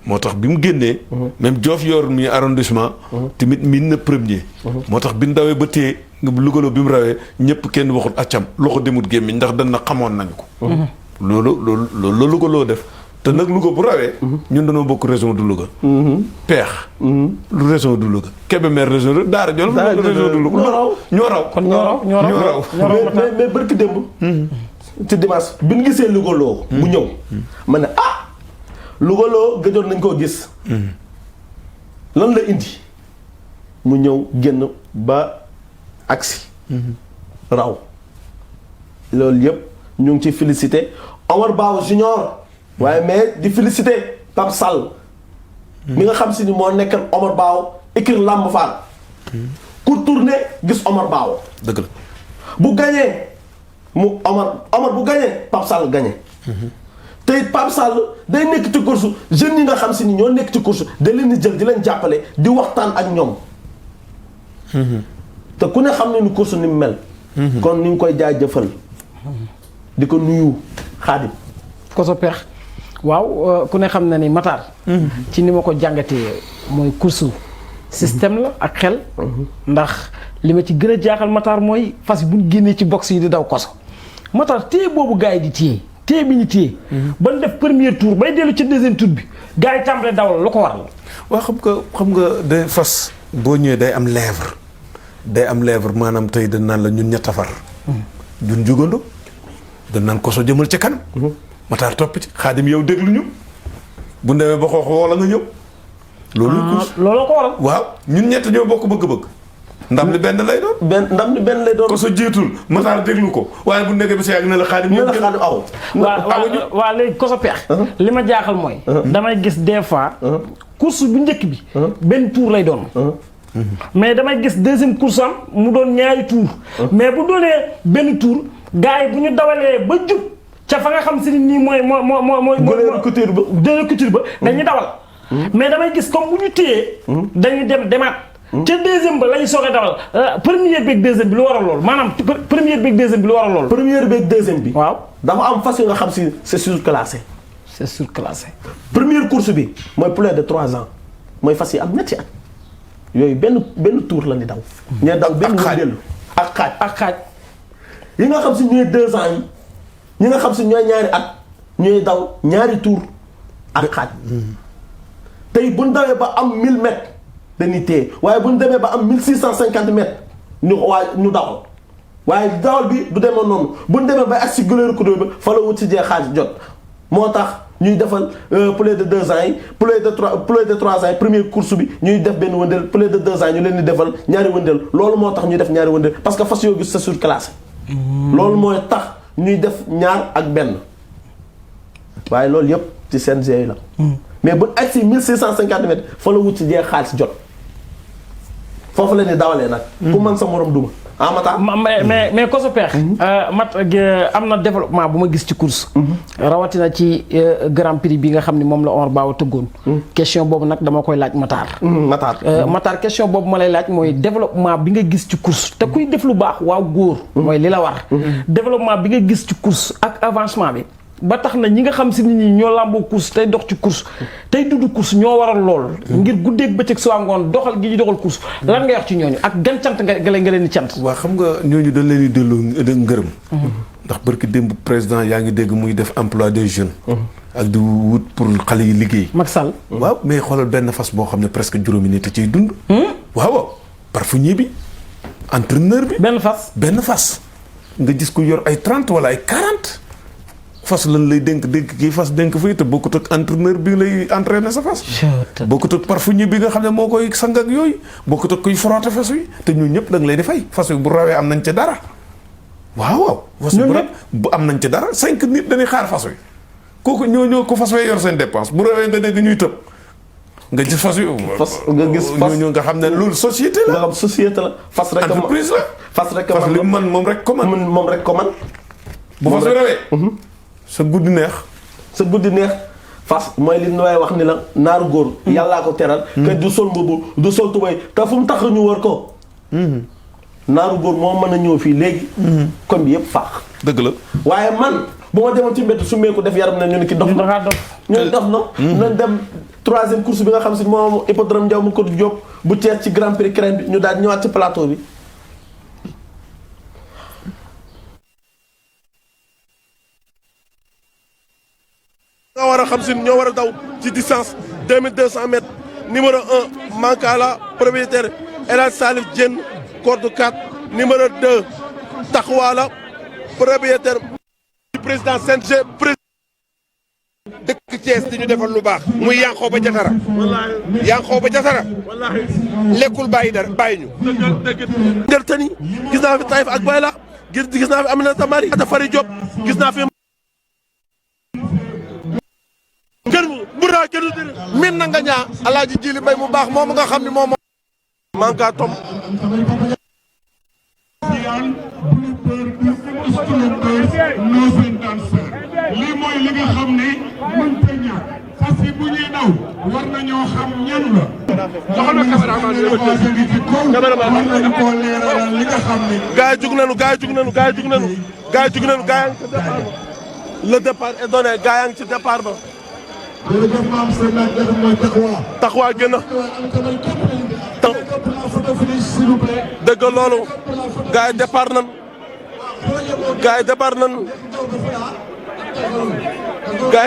B: moo tax bi mu génnee. même Diofior mi arrondissement. tamit min na premier. moo tax bi mu dawee ba téye Louga loo bi mu rawee ñëpp kenn waxut accam loxo demut gémmiñ ndax dana xamoon nañ ko. loolu Louga loo def. te nag Louga bu rawee. ñun dañoo bokk région du Louga. Peex. lu région du Louga. Kébémer région de Daara Jolof. région du Louga ñoo raw.
C: kon ñoo raw.
A: mais barki démb. ci dimanche bi ñu gisee Louga loo. bu ñëw ma ne Louga loo gëjoon nañ koo gis. lan la indi mu ñëw génn ba agsi raw loolu yëpp ñu ngi ci félicité Omar Bawo Junior. waaye mais di féliciter Pape Sall. mi nga xam si ni moo nekkal Omar Bawo écurie Lamb Fall. ku tourné gis Omar Bawo.
B: dëgg la
A: bu gañee mu Omar bu gañee Pape Sall gañee. te it Pape Sall day nekk ci course jeunes yi nga xam si ni ñoo nekk ci course da leen di jël di leen jàppale di waxtaan ak ñoom. te ku ne xam ne ni course ni mu mel. kon ni ñu koy jaajëfal. di ko nuyu Xaadim.
C: Koso Peex waaw ku ne xam na ni Matar. ci ni ma ko jàngatee mooy course système la ak xel. ndax li ma ci gën a jaaxal Matar mooy fas bu ñu génnee ci box yi di daw koso. Matar téye boobu gars yi di téye bi ñu téye. ba ñu def premier tour bay dellu ci deuxième tour bi gars yi tàmbalee dawal lu ko waral.
B: waaw xam nga day fas boo ñëwee day am lèvre maanaam tey dañ naan la ñun ñett a far. duñ jugandoo dañ naan koso jëmal ca kanam. Matar topp ci Xaadim yow déglu ñu bu demee ba xoox wala nga ñëw.
C: loolu ko waral.
B: waaw ñun ñett ñoo bokk bëgg-bëgg. ndam li benn lay doon.
A: ndam li benn lay doon.
B: koso jiitul Matar déglu ko waaye bu nekkee ba si yàgg na la Xaadim.
A: ne la Xaadim aw.
C: waaw léegi Koso Peex. li ma jaaxal mooy. damay gis des fois. course bu njëkk bi. benn tour lay doon. mais damay gis deuxième course am mu doon ñaari tour. mais bu doonee benn tour gars yi bu ñu dawalee ba jub. ca fa nga xam si ni nii mooy.
A: gëleeru couture ba.
C: dañuy dawal. mais damay gis comme bu ñu téyee. dañuy demaat. ca deuxième ba la ñu soogee dawal première beeg deuxième bi lu waral lool maanaam première beeg deuxième bi lu waral lool.
A: première beeg deuxième bi.
C: waaw
A: dafa am fas yu nga xam si c'est surclassé.
C: c'est surclassé.
A: première course bi mooy plus de 3 ans mooy fas yi am ñetti at yooyu benn tour la ni daw. ñooy daw benn wëndeelu ak xaaj. yi nga xam si ñooy 2 ans yi. ñi nga xam si ñooy ñaari at ñooy daw ñaari tour ak xaaj. tey bu ñu dawee ba am 1000 mètres dañuy téye waaye bu ñu demee ba am 1650 mètres ñu dawal waaye dawal bi du demoon noonu bu ñu demee ba ak si gëleeru couture bi fa la wut si jee xaaj jot moo tax ñuy defal plus de 2 ans yi plus de 3 ans yi première course bi ñuy def benn wëndeel plus de 2 ans ñu leen di defal ñaari wëndeel loolu moo tax ñuy def ñaari wëndeel parce que fas yoo gis c'est surclassé. loolu mooy tax ñuy def ñaar ak benn waaye loolu yëpp ci CNG yi la. mais bu agsi 1650 mètres fa la wut ci jeex xaalis jot foofu la ni dawalee nag. ku mën sa morom duma ah Matar.
C: mais Koso Pekh. mat am na développement bu ma gis ci course. rawatina ci grand prix bi nga xam ni moom la Omar Bawa tëggoon. question boobu nag dama koy laaj Matar. Matar question boobu ma lay laaj mooy développement bi nga gis ci course te kuy def lu baax waaw góor. mooy li la war. développement bi nga gis ci course ak avancement bi. ba tax na ñi nga xam si nit ñi ñoo làmboo course tey dox ci course tey dudd course ñoo waral lool. ngir guddeeg bëccëg suba ngoon doxal gi ñu doxal course lan nga wax ci ñooñu ak gan cant nga leen di cant.
B: waaw xam nga ñooñu dañ leen di delloo ngërëm. ndax barki démb président yaa ngi dégg muy def emploi des jeunes. ak di wut pour xale yi liggéey.
C: Macky Sall.
B: waaw mais xoolal benn fas boo xam ne presque juróomi nit a ciy dund. waaw parfumeur bi entraîneur bi.
C: benn fas.
B: nga gis ko yor ay 30 wala ay 40. fas lan lay dénk kii fas dénk fay te bokkut ak entraîneur bi lay entraîner sa fas. bokkut ak parfumeur bi nga xam ne moo koy sang ak yooyu bokkut ak kuy frotter fas yi te ñun ñëpp da nga lay di fay fas yi bu rawee am nañ ca dara. waaw. fas yi bu am nañ ca dara 5 nit dañuy xaar fas yi kooku ñoo ko fas yor seen dépense bu rawee nga dégg ñuy tëb nga gis fas yi.
A: nga gis fas
B: ñooñu nga xam ne loolu société la.
A: nga xam société la. fas rek
B: entreprise la.
A: fas rek
B: li man moom rek ko man. bu fas yi rawee. sa guddi neex fas mooy li nooy wax ni la naaru góor yàllaa ko teral que du sol mbubu du sol tubay te fu mu tax ñu wër ko naaru góor moo mën a ñëw fii léegi kon bi yëpp faax dëgg la
A: waaye man bu ma demoon ci mbedd su meeku def yaram na ñu ne ki dof na ñu dof na nañ dem 3e course bi nga xam si moom hippodrome Ndiaw mu ko Diop bu Thiès ci grand prix crème bi ñu daal ñëwaat ci plateau bi
E: nga war a xam si ñoo war a daw ci distance 2200 mètres numéro 1 Mankala propriétaire El Hadj Salif Diène corde 4 numéro 2 Taxawala propriétaire président CNG
F: dëkk Thiès di ñu defal lu baax muy Yankhoba Diattara Yankhoba Diattara lekkul bàyyi dara bàyyi ñu
E: ngër tani gis naa fi Taïf ak Bayla gis naa fi Aminata Mari Ata Fari Diop gis naa fi
F: min na nga ñaa alaaji Jili Mbay mu baax moom nga xam ne moom
E: manka tom
H: lii mooy li nga xam ne mënta ñàkk fas yi bu ñuy daw war nañoo xam ñan la joxal ma cameraman bi war nañu koo leeralal li nga xam ne
E: gaay jug nañu le départ est donné gaay yaa ngi ci départ ba
H: jërëjëf maam seen laaj def mooy
E: taxawaa génn dëgg loolu gars yi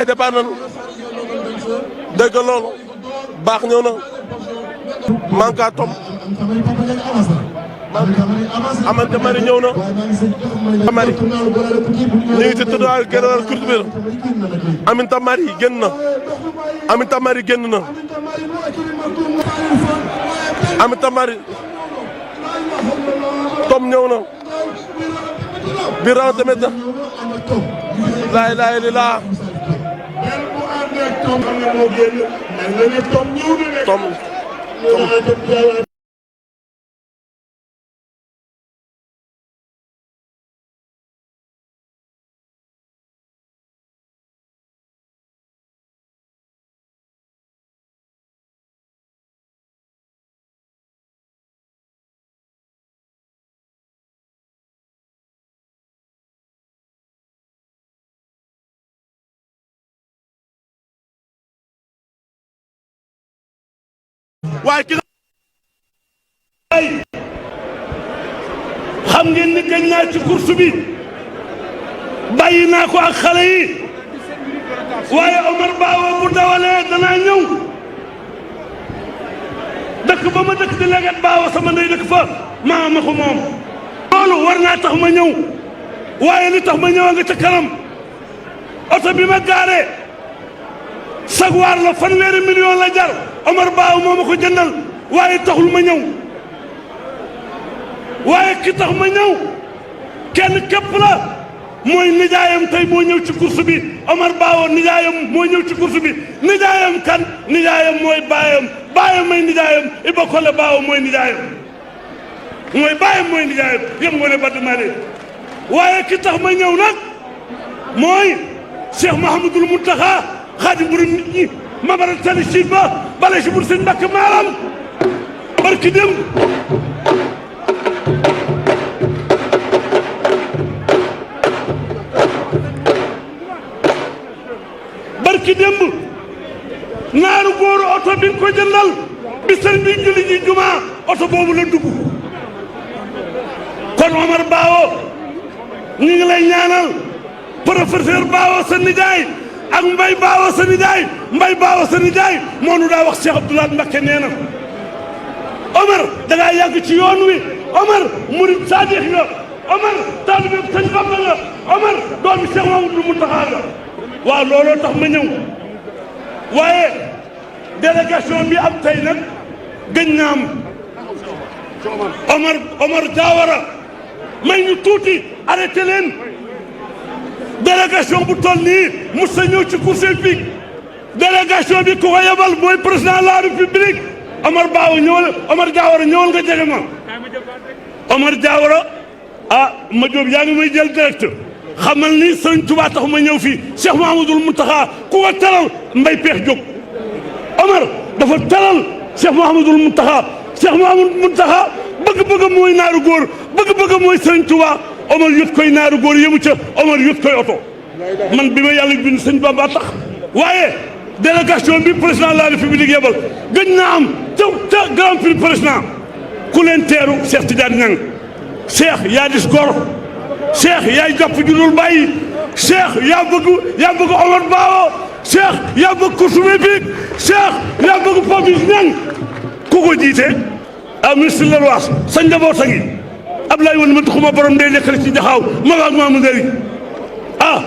E: départ nan dëgg loolu baax ñëw na manka tom amante mari ñëw na mari ñu ngi ci tëddaal général courte bi Aminta Mari génn na Aminta Mari génn na Aminta Mari tom ñëw na bi raw tamit laay laay li laa tom waaye ki
I: xam ngeen ni gañ naa ci course bi bàyyi naa ko ak xale yi waaye Omar Bawa bu dawalee danaa ñëw dëkk ba ma dëkk di leget Bawa sama ndey dëkk fa maa ma ko moom loolu war naa tax ma ñëw waaye li tax ma ñëw a nga ca kanam oto bi ma gaaree sagwaar la 1,5 million la jar Omar Bawa moo ma ko jëndal waaye taxul ma ñëw waaye ki tax ma ñëw kenn képp la mooy nijaayam tey moo ñëw ci course bi Omar Bawa nijaayam moo ñëw ci course bi nijaayam kan nijaayam mooy baayam baayam mooy nijaayam Iba Kole Bawa mooy nijaayam mooy bàyyam mooy nijaayam yëpp ngoone Bada Mali waaye ki tax ma ñëw nag mooy Cheikh Mahamadul Muntaxa xaadim bu nit ñi mamara tali siit ba bale si bur sëñ Mbàkke maaram barki dem barki démb naaru góoru oto bi nga ko jëndal bi sëriñ bi julli ji jumaa oto boobu la dugg kon Omar Baawo ñu ngi lay ñaanal professeur Baawo sa nijaay ak Mbay Baawo sa nijaay Mbay Baawo sa nijaay moo nu daa wax Cheikh Abdoulaye Mbacké nee na Omar da ngaa yàgg ci yoon wi Omar murid saadix nga Omar taalibe sëñ Bamba nga Omar doomi Cheikh Mamadou Mountakha nga waaw looloo tax ma ñëw waaye délégation bi am tey nag gëj na am Omar Diawara may ñu tuuti arrêté leen délégation bu toll nii mos sa ñëw ci course hippique délégation bi ku ko yebal mooy président de la république Omar Baaw ñëwal Omar Diawara ñëwal nga jege ma Omar Diawara ah ma Jóob yaa ngi may jël direct xamal ni Sëriñ Tuubaa tax ma ñëw fii Cheikh Mouhamadoul Mountakha ku ko teral mbay peex jóg Omar dafa teral Cheikh Mouhamadoul Mountakha Cheikh Mouhamadoul Mountakha bëgg-bëgg mooy naaru góor bëgg-bëgg mooy Sëriñ Tuubaa Omar yot koy naaru góor yëmu ca Omar yot koy oto man bi ma yàlla bind sëñ Bamba tax waaye délégation bi président de la république yebal gëj naa am ca grand prix président ku leen teeru Cheikh Tidiane Niang Cheikh yaa dis gor Cheikh yaay jàpp ju dul bàyyi Cheikh yaa bëgg Omar Baawo Cheikh yaa bëgg course hippique Cheikh yaa bëgg Papis Niang ku ko jiite ah ministre de l'Ouest sa njaboot a ngi Abdoulaye Wade ma taxuma borom day nekk ci jaxaaw ma ak maamu ndëri ah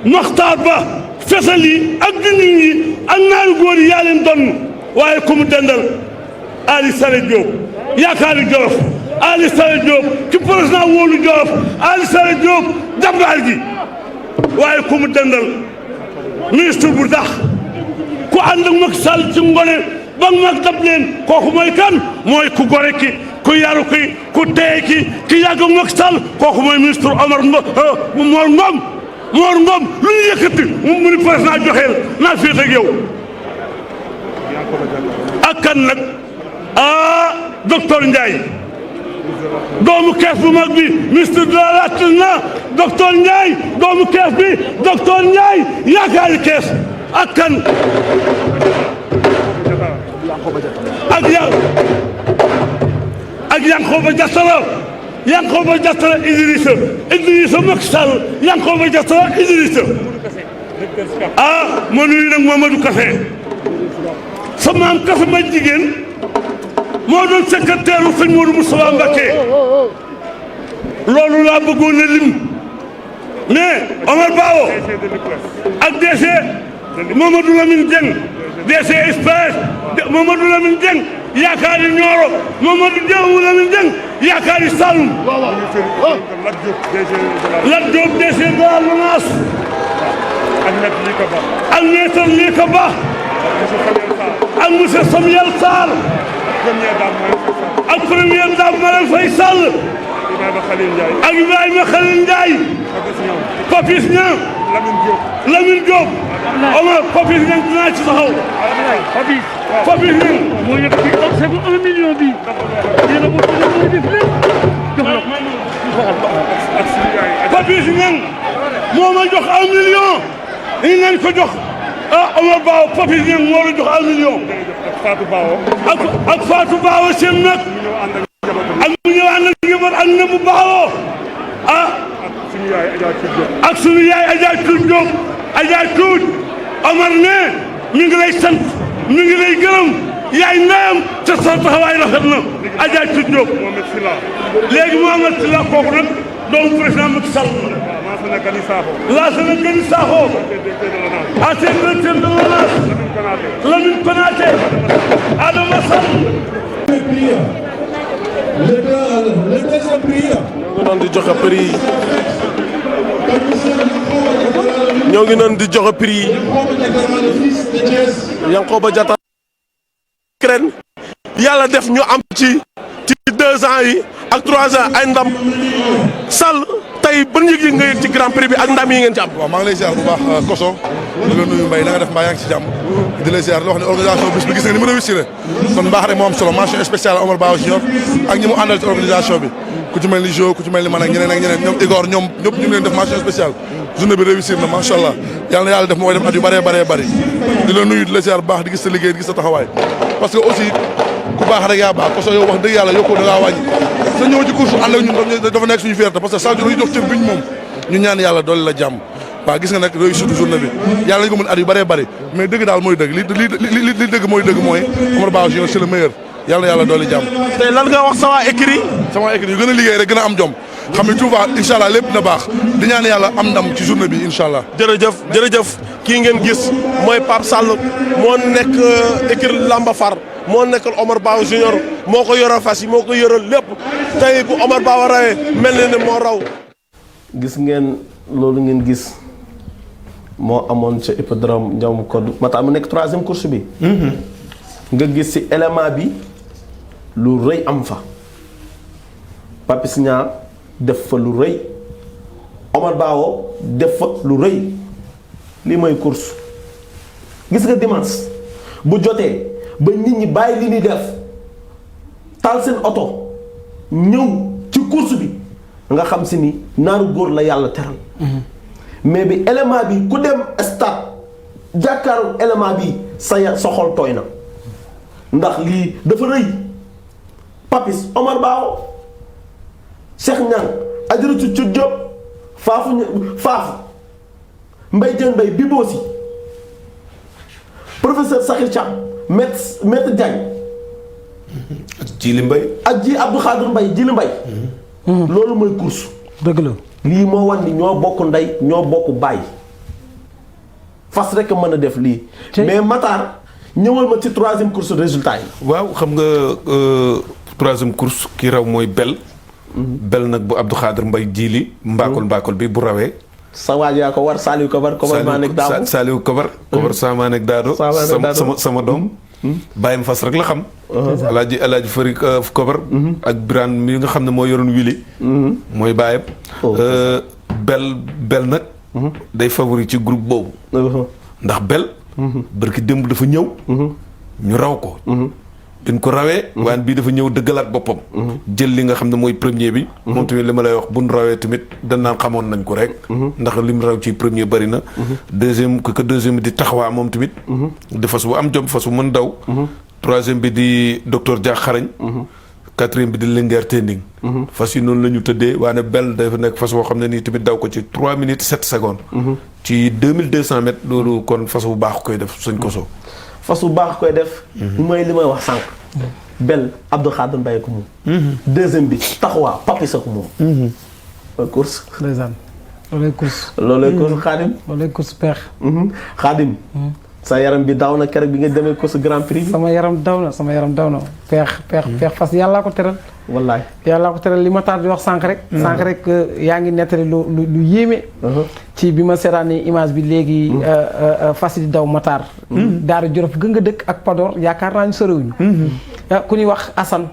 I: Maxtaar Ba fesal yi ak dindin yi ak naaru góor yi yaa leen donn waaye ku mu dendal Ali Sare Diop yaakaari Jolof Ali Sare Diop ci président wóolu Jolof Ali Sare Diop jàmbaar gi waaye ku mu dendal ministre bu tax ku ànd ak Macky Sall ci ngone ba mag dab leen kooku mooy kan mooy ku gore ki ku yaru ki ku teye ki yàgg ak Macky Sall kooku mooy ministre Mor Ngom lu ñu yëkkati mu ni président joxeel naa féet ak yow ak kan nag docteur Ndiaye doomu kees bu mag bi ministre de l'artisanat docteur Ndiaye doomu kees bi docteur Ndiaye yaakaari kees ak kan ak Yankhoba Diattara Idrissa Macky Sall Yankhoba Diattara Idrissa ma nuyu nag Mamadou Kassé sa maam Kassé ma jigéen moo doon secrétaire u sëñ Modou Moustapha Mbacké loolu laa bëggoon a lim mais Omar Baawo ak DC Mamadou Lamine Dieng DC Express Mamadou Lamine Dieng yaakaari Nioro Mamadou Lamine Dieng yaakaari Saloum Lat Diop DC de la LONASE ak maître Lika Ba ak monsieur Samuel Sarr ak première dame Marème Faye Sall ak Ibrahima Khalil Ndiaye Papis Niang Lamine Diop Omar Papis Niang dinaa ci taxaw Papis Niang
J: moo yëkkati c'est que 1 million bi yéen a moo def lépp jox la
I: Papis Niang moo ma jox 1 million dañu leen ko jox Omar Baawo Papis Niang moo la jox 1 million ak Fatou Baawo seen nag ak mu ñëw ànd ak njaboot ak Nabou Baawo ak sunu yaay Adja Tuut Diop Adja Tuut Omar ne mi ngi lay sant mi ngi lay gërëm yaay ndeyam te sa taxawaay rafet na Adja Tuut Diop léegi Mohamed Silla kooku nag doomu président Macky Sall Lassana Gani Sakho ancien directeur de l'ONAS Lamine Konaté Adama Sall
A: ñoo ngi noonu di joxe prix yi Yankhoba Diattara ren yàlla def ñu am ci 2 ans yi
E: ak 3 ans ay ndam Sall tey ban yëg-yëg nga yëg ci grand prix bi ak ndam yi ngeen ci am.
K: waaw maa ngi lay ziar bu baax Koso di la nuyu Mbaye na nga def mbaa yaa ngi ci jàmm di lay ziar di wax ne organisation bis bi gis nga ni mu réussir kon mbaax rek moo am solo mention spéciale Omar Ba Junior ak ñi mu àndal ci organisation bi ku ci mel ni Jo ku ci mel ni man ak ñeneen ñoom Igor ñoom ñëpp ñu ngi leen def mention spéciale journée bi réussir na macha allah yàlla na yàlla def moo koy def at yu bëree bëri di la nuyu di la ziar bu baax di gis sa liggéey di gis sa taxawaay parce que aussi ku baax rek yaa baax Koso yow wax dëgg yàlla yokkoo da ngaa wàññi sa ñëw ci course ànd ak ñun dafa nekk suñu fierté parce que chaque jour ñu jox cër biñ moom ñu ñaan yàlla doole la jàmm waaw gis nga nag réussir journée bi yàlla nañu ko mën at yu bëree bëri mais dëgg daal mooy dëgg li dëgg mooy Omar Ba Junior c'est le meilleur yàlla na yàlla doole jàmm.
E: tey lan nga wax sama écrit
K: yu gën a liggéey rek gën a am jom xam ne tout va incha allah lépp na baax di ñaan yàlla am ndam ci journée bi incha allah.
E: jërëjëf kii ngeen gis mooy Pape Sall moo nekk écrit Lamba Far moo nekkal Omar Ba Junior moo ko yoral fas yi moo ko yoral lépp tey bu Omar Ba rawee mel na ne moo raw.
A: gis ngeen loolu ngeen gis moo amoon ca hippodrome Ndiaw Codou Matar mu nekk 3e course bi. nga gis ci élément bi lu rëy am fa Papis Niang def fa lu rëy Omar Bawo def fa lu rëy lii mooy course gis nga dimanche bu jotee ba nit ñi bàyyi li ñuy def taal seen oto ñëw ci course bi nga xam si ni naaru góor la yàlla teral mais bi élément bi ku dem stade jàkkaaru élément bi sa xol tooy na ndax lii dafa rëy Papis Omar Bawo Cheikh Niang Adjaratou Thiou Diop faafu Mbaye Diène Mbaye Biboosi professeur Sakhir Thiam maître Diagne
B: ak Djili Mbaye
A: ak Abdou Khadir Mbaye Djili Mbaye loolu mooy course
C: dëgg la
A: lii moo wan ni ñoo bokk ndey ñoo bokk baay fas rek mën a def lii mais Matar ñëwal ma ci 3e course résultat yi.
B: waaw xam nga 3e course ki raw mooy bel nag bu Abdou Khadir Mbaye Djili mbaakol bi bu rawee
A: sa waaj yaa ko war Saliou Kobar maa nekk daado
B: Saliou Kobar sama nekk daado sama doom bàyyim fas rek la xam alaaji Fari Kobar ak Birane mi nga xam ne moo yoroon wili mooy bàyyam bel nag day favori ci groupe boobu ndax bel barki démb dafa ñëw ñu raw ko biñ ko rawee waan bii dafa ñëw dëggalaat boppam jël li nga xam ne mooy premier bi moom tamit li ma lay wax buñ rawee tamit dañ naan xamoon nañ ko rek ndax li mu raw ci premier bari na deuxième que deuxième bi di taxawaa moom tamit di fas bu am jom fas bu mën daw 3e bi di docteur Dia xarañ 4e bi di Linguère Tending fas yi noonu la ñu tëddee waane bel dafa nekk fas boo xam ne nii tamit daw ko ci 3 minutes 7 secondes ci 2200 mètres loolu kon fas bu baax koy def suñ koso
A: fas bu baax koy def mooy li may wax sànq bel Abdou Khadir Mbaye ko moom 2e bi taxawaa Papis ko moom course
C: ndeysaan loolay course
A: Xaadim
C: loolay course peex
A: Xaadim sa yaram bi daw na keroog bi nga demee course grand prix bi
C: sama yaram daw na peex fas yàllaa ko teral
A: wallaay
C: yàllaa ko teral li ma taal di wax sànq rek yaa ngi nettali lu yéeme ci bi ma seetaanee image bi léegi fas yi di daw Matar Daara Jolof gën nga dëkk ak Podor yaakaar naa ñu sorewuñu ku ñuy wax Assane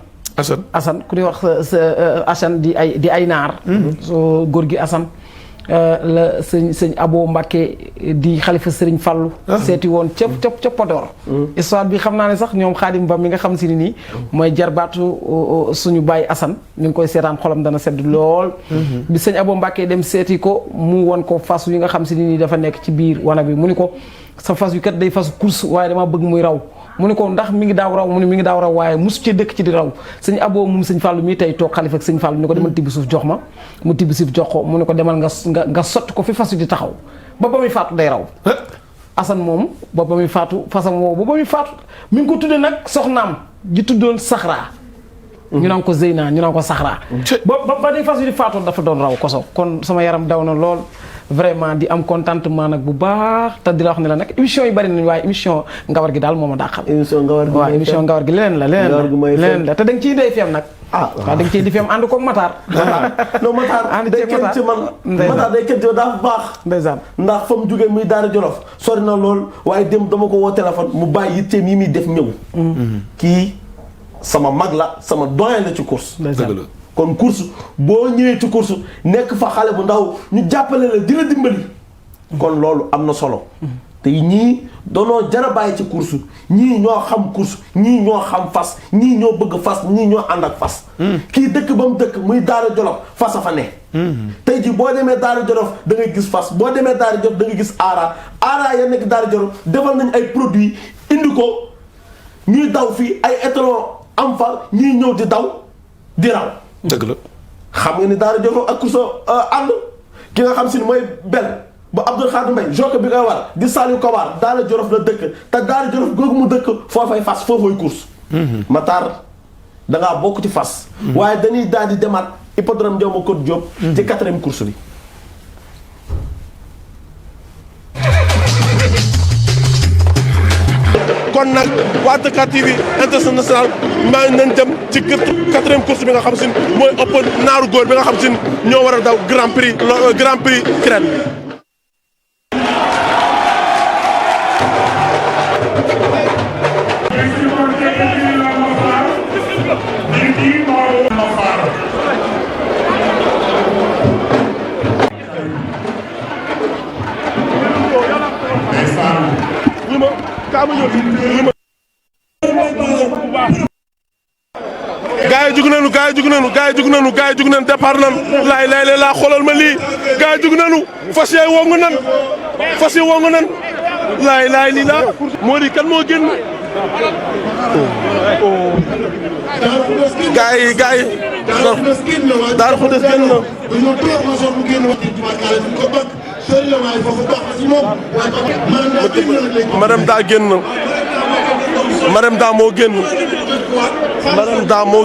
C: ku ñuy wax Assane di ay naar soo góor gi Assane la sëñ Abo Mbacké di xalifa Sëriñ Fallu seeti woon ca Podor histoire bi xam naa ne sax ñoom Xaadim Ba mi nga xam si ni nii mooy jarbaatu suñu bàyyi Assane ñu ngi koy seetaan xolam dana sedd lool bi sëñ Abo Mbacké dem seeti ko mu won ko fas yi nga xam si ni nii dafa nekk ci biir wana bi mu ni ko sa fas yu kat day fasu course waaye dama bëgg muy raw mu ne ko ndax mi ngi daaw raw mu ne mi ngi daaw raw waaye mosu ci dëkk ci di raw sëñ Abo moom sëñ Fallou mii tey toog xalifa ak sëñ Fallou ni ko demal tibb suuf jox ma mu tibb suuf jox ko mu ne ko demal nga sotti ko fi fas yu di taxaw ba muy faatu day raw Assane moom ba muy faatu fasam woowu ba muy faatu mi ngi ko tuddee nag soxnaam ji tuddoon Saxra ñu naan ko Zeyna ñu naan ko Saxra ba day fas yu di faatu dafa doon raw koso kon sama yaram daw na lool vraiment di am contentement nag bu baax te di la wax ne la nag émission yi bari nañu waaye émission ngawar gi daal moo ma dàqal. émission ngawar gi leneen la te da nga ciy day feem nag. waaw da nga ciy di feem ànd koog Matar.
A: non Matar day kenn ci man Matar day kenn ci dafa baax.
C: ndeysaan
A: ndax fa mu jógee muy Daara Jolof sori na lool waaye dem dama ko woo téléphone mu bàyyi yitteem yi muy def ñëw. kii sama mag la sama doyen la ci course.
C: ndeysaan
A: kon course boo ñëwee ci course nekk fa xale bu ndaw ñu jàppale la di la dimbali kon loolu am na solo te ñii doonoo jara bàyyi ci course ñii ñoo xam course ñii ñoo xam fas ñii ñoo bëgg fas ñii ñoo ànd ak fas kii dëkk ba mu dëkk muy Daara Jolof fas a fa ne tey ji boo demee Daara Jolof da ngay gis fas boo demee Daara Jolof da ngay gis aara ya nekk Daara Jolof defal nañ ay produits indi ko ñuy daw fii ay étalon am fa ñii ñëw di daw di raw
B: dëgg la
A: xam nga ni Daara Jolof ak course ànd ki nga xam si ni mooy benn ba Abdou Khadim Mbaye jokke bi ngay war di Saliou Kobar Daara Jolof la dëkk te Daara Jolof googu mu dëkk foofay fas foofay course Matar dangaa bokk ci fas waaye dañuy daal di demaat hippodrome Ndiaw Macodou Diop ci 4e course bi
E: kon nag waa Dakar TV international maa ngi nañ dem ci 4e course bi nga xam si mooy ëpp naaru góor bi nga xam si ñoo war a daw grand prix crène gaay jug nañu départ nañu laay laa xoolal ma lii gaay jug nañu fas yi wongu nan laay lii laa moo di kan moo génn gaay Daaru Xudoos génn na madame daa génn madame daa moo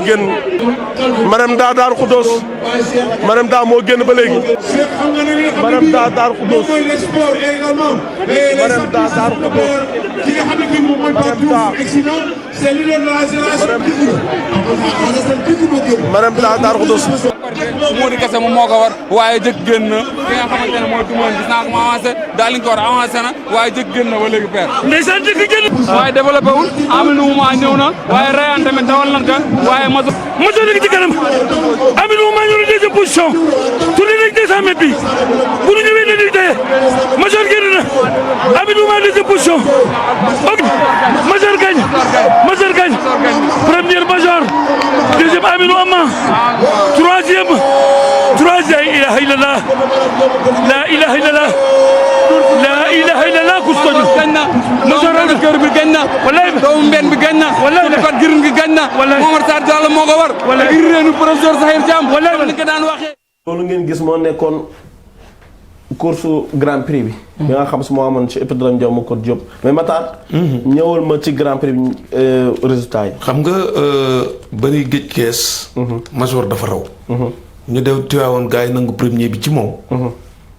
E: génn madame daa Daaru Xudoos madame daa moo génn ba léegi madame daa Daaru Xudoos madame daa Daaru Xudoos madame daa Daaru Xudoos
L: Modou Kese moom moo ko war waaye jëkk génn na ki nga xamante ne mooy Dumoon gis naa ko mu avancé daal li nga ko war avancé na waaye jëkk génn na ba léegi père ndeysaan jëkk génn waaye développé wul Aminou Mouma ñëw na waaye Rayane tamit dawal nañ ko waaye Mazo nekk ci kanam Aminou Mouma ñëw na deuxième position tourné nañ 200 mètres bi bu ñu ñëwee ne di teye Mazo génn na Aminou Mouma deuxième position ok Mazo gagne première Mazo deuxième Aminou Mouma troisième la ilaha illallah la ilaha illallah kustoñu ganna Mazo raw kër bi ganna wallahi doomu mbenn bi ganna wallahi fat girin gi ganna Momar Sarr Diallo moo ko war wallahi reenu professeur Sahir Thiam wallahi ni ko daan waxee
A: loolu ngeen gis moo nekkoon course grand prix bi nga xam si moo amoon ci hippodrome Ndiaw Macodou Diop mais Matar ñëwal ma ci grand prix bi résultat yi
B: xam nga bari géej kees Major dafa raw ñu dew Tiwaawoon gars yi nangu premier bi ci moom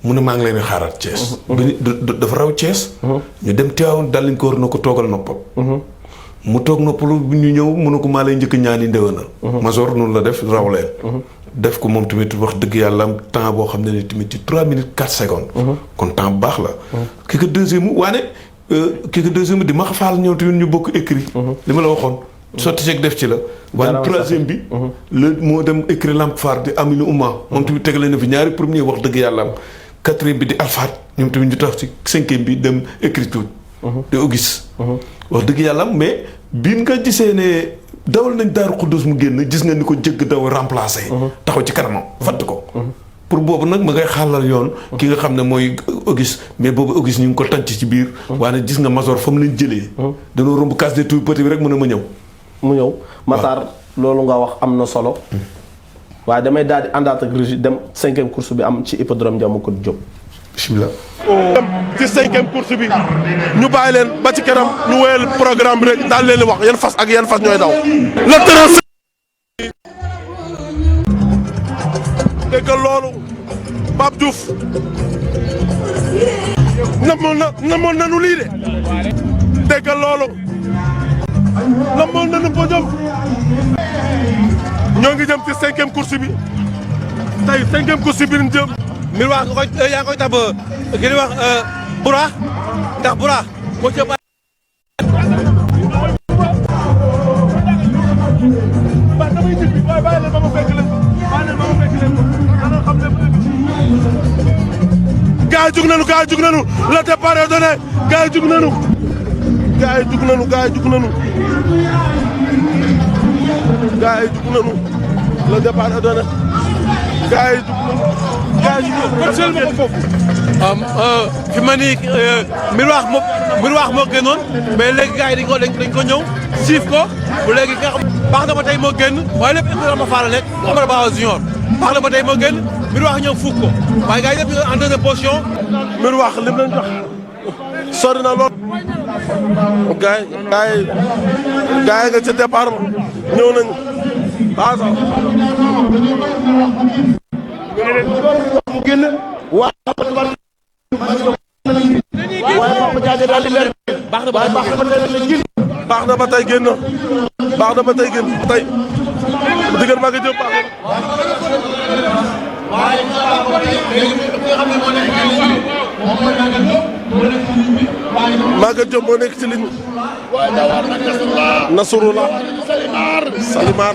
B: mu ne maa ngi leen di xaaraat Thiès bi dafa raw Thiès ñu dem Tiwaawoon dal lañ ko war na ko toogal noppal mu toog noppalu bi ñu ñëw mu ne ko maa lay njëkk ñaani ndéwénal Major noonu la def raw leen def ko moom tamit wax dëgg yàlla am temps boo xam ne ni tamit ci 3 minutes 4 secondes kon temps bu baax la ki ko deuxième di ma faal ñëw tamit ñu bokk écrit li ma la waxoon sotti ceeg def ci la waaye troisième bi la moo dem écrit Lamp Faar di Aminou Ouma moom tamit tegale na fi ñaari premier wax dëgg yàlla am quatrième bi di Alfaat ñoom tamit ñu tax ci cinquième bi dem écrit tuut de Auguste wax dëgg yàlla am mais bi nga gisee ne dawal nañ Daaru Xudoos mu génn gis nga ni ko jëgg daw remplacé taxaw ci kanamam fatt ko pour boobu nag ma ngay xaalal yoon ki nga xam ne mooy Auguste mais boobu Auguste ñu ngi ko tànc ci biir waaye gis nga Major fa mu leen jëlee dañoo romb case des tout petits bi rek mu ne ma ñëw
A: Matar loolu nga wax am na solo waaye damay daal di àndaat ak régie dem 5e course bi am ci hippodrome Ndiaw Macodou Diop
B: bismillah
E: ci 5e course bi ñu bàyyi leen ba ci kanam ñu wéyal programme bi rek daal leen di wax yan fas ak yan fas ñooy daw le terrain déggal loolu Pape Diouf namoon nanu lii de déggal loolu namoon nanu podium ñoo ngi jëm ci 5e course bi tey 5e course bi ñu jëm mi wax yaa ngi koy tab ki di wax Bura ndax Bura moo ci ba damay jël bi bàyyi leen ba ma fekk leen
F: jug nañu gars yi jug nañu le départ est donné gars yi jug nañu gars yi jug nañu gars yi jug nañu gars yi jug nañu le départ est donné gars yi jug nañu gars yi jug nañu sel ma ko foofu
E: fi ma nii Mirwaax moo gënoon mais léegi gars yi dañ ko ñëw siif ko bu léegi nga xam baax na ba tey moo génn waaye lépp équipe Rama Fall la nekk Omar Ba Junior baax na ba tey moo génn Mirwaax ñëw fuuk ko waaye gars yi def en deuxième position.
F: Mirwaax lim leen jox sori na lool gars yi nga ca départ ba ñëw nañu waaw sax mu génn waaye Papa Diagne daal di leer baax na ba tey génn baax na ba tey génn tey diggante maa ngi jëm baax Maguette Diop moo nekk ci ligne Nasrullah Salimar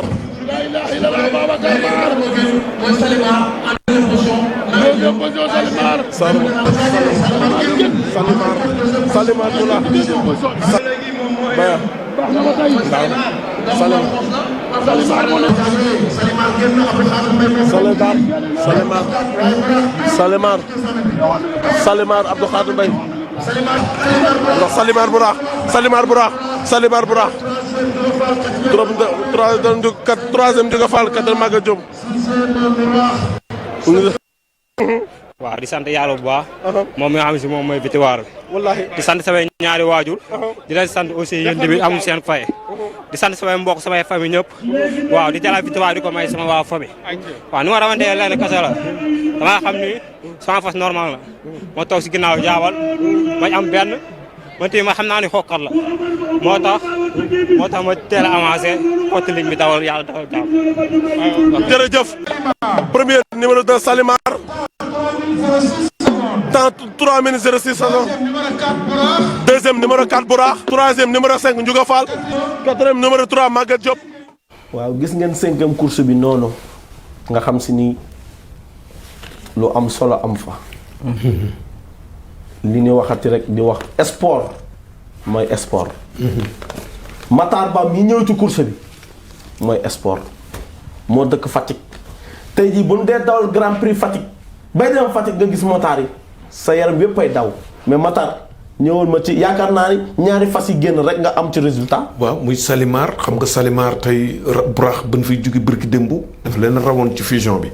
F: Salimar Bula Salimar Abdou Khadim Mbaye ndax Salimar Buraax troisième jóge Fall kat Maguette Diop
M: waaw di sant yàlla bu baax moom mi nga xam si moom mooy victoire bi
F: wallaahi
M: di sant samay ñaari waajur di leen sant aussi yéen tamit amul seen fay di sant samay mbokk samay famille ñëpp waaw di jëlaat victoire di ko may sama waa famille waaw ni ma rawantee leen kese la damaa xam ni sama fas normal la moo toog si ginnaaw jaabal mañ am benn man tamit ma xam naa ni xokkat la moo tax ma teel a avancé xotti ligne bi dawal yàlla dawal jàmm
F: jërëjëf premier numéro 2 Salimar temps 3 minutes 06 secondes deuxième numéro 4 Buraax troisième numéro 5 Ndiouga Fall quatrième numéro 3 Maguette Diop.
A: waaw gis ngeen cinquième course bi noonu nga xam si ni lu am solo am fa. li ñu waxati rek di wax sport mooy sport. Matar Ba mi ñëw ci course bi mooy sport moo dëkk Fatick tey jii bu ñu dee dawal Grand Prix Fatick bay dem Fatick nga gis Matar yi sa yaram yépp ay daw mais Matar ñëwal ma ci yaakaar naa ni ñaari fas yi génn rek nga am ci résultat.
B: waaw muy Salimar xam nga Salimar tey Buraax ba ñu fay jóge bërki démb daf leen rawoon ci fusion bi.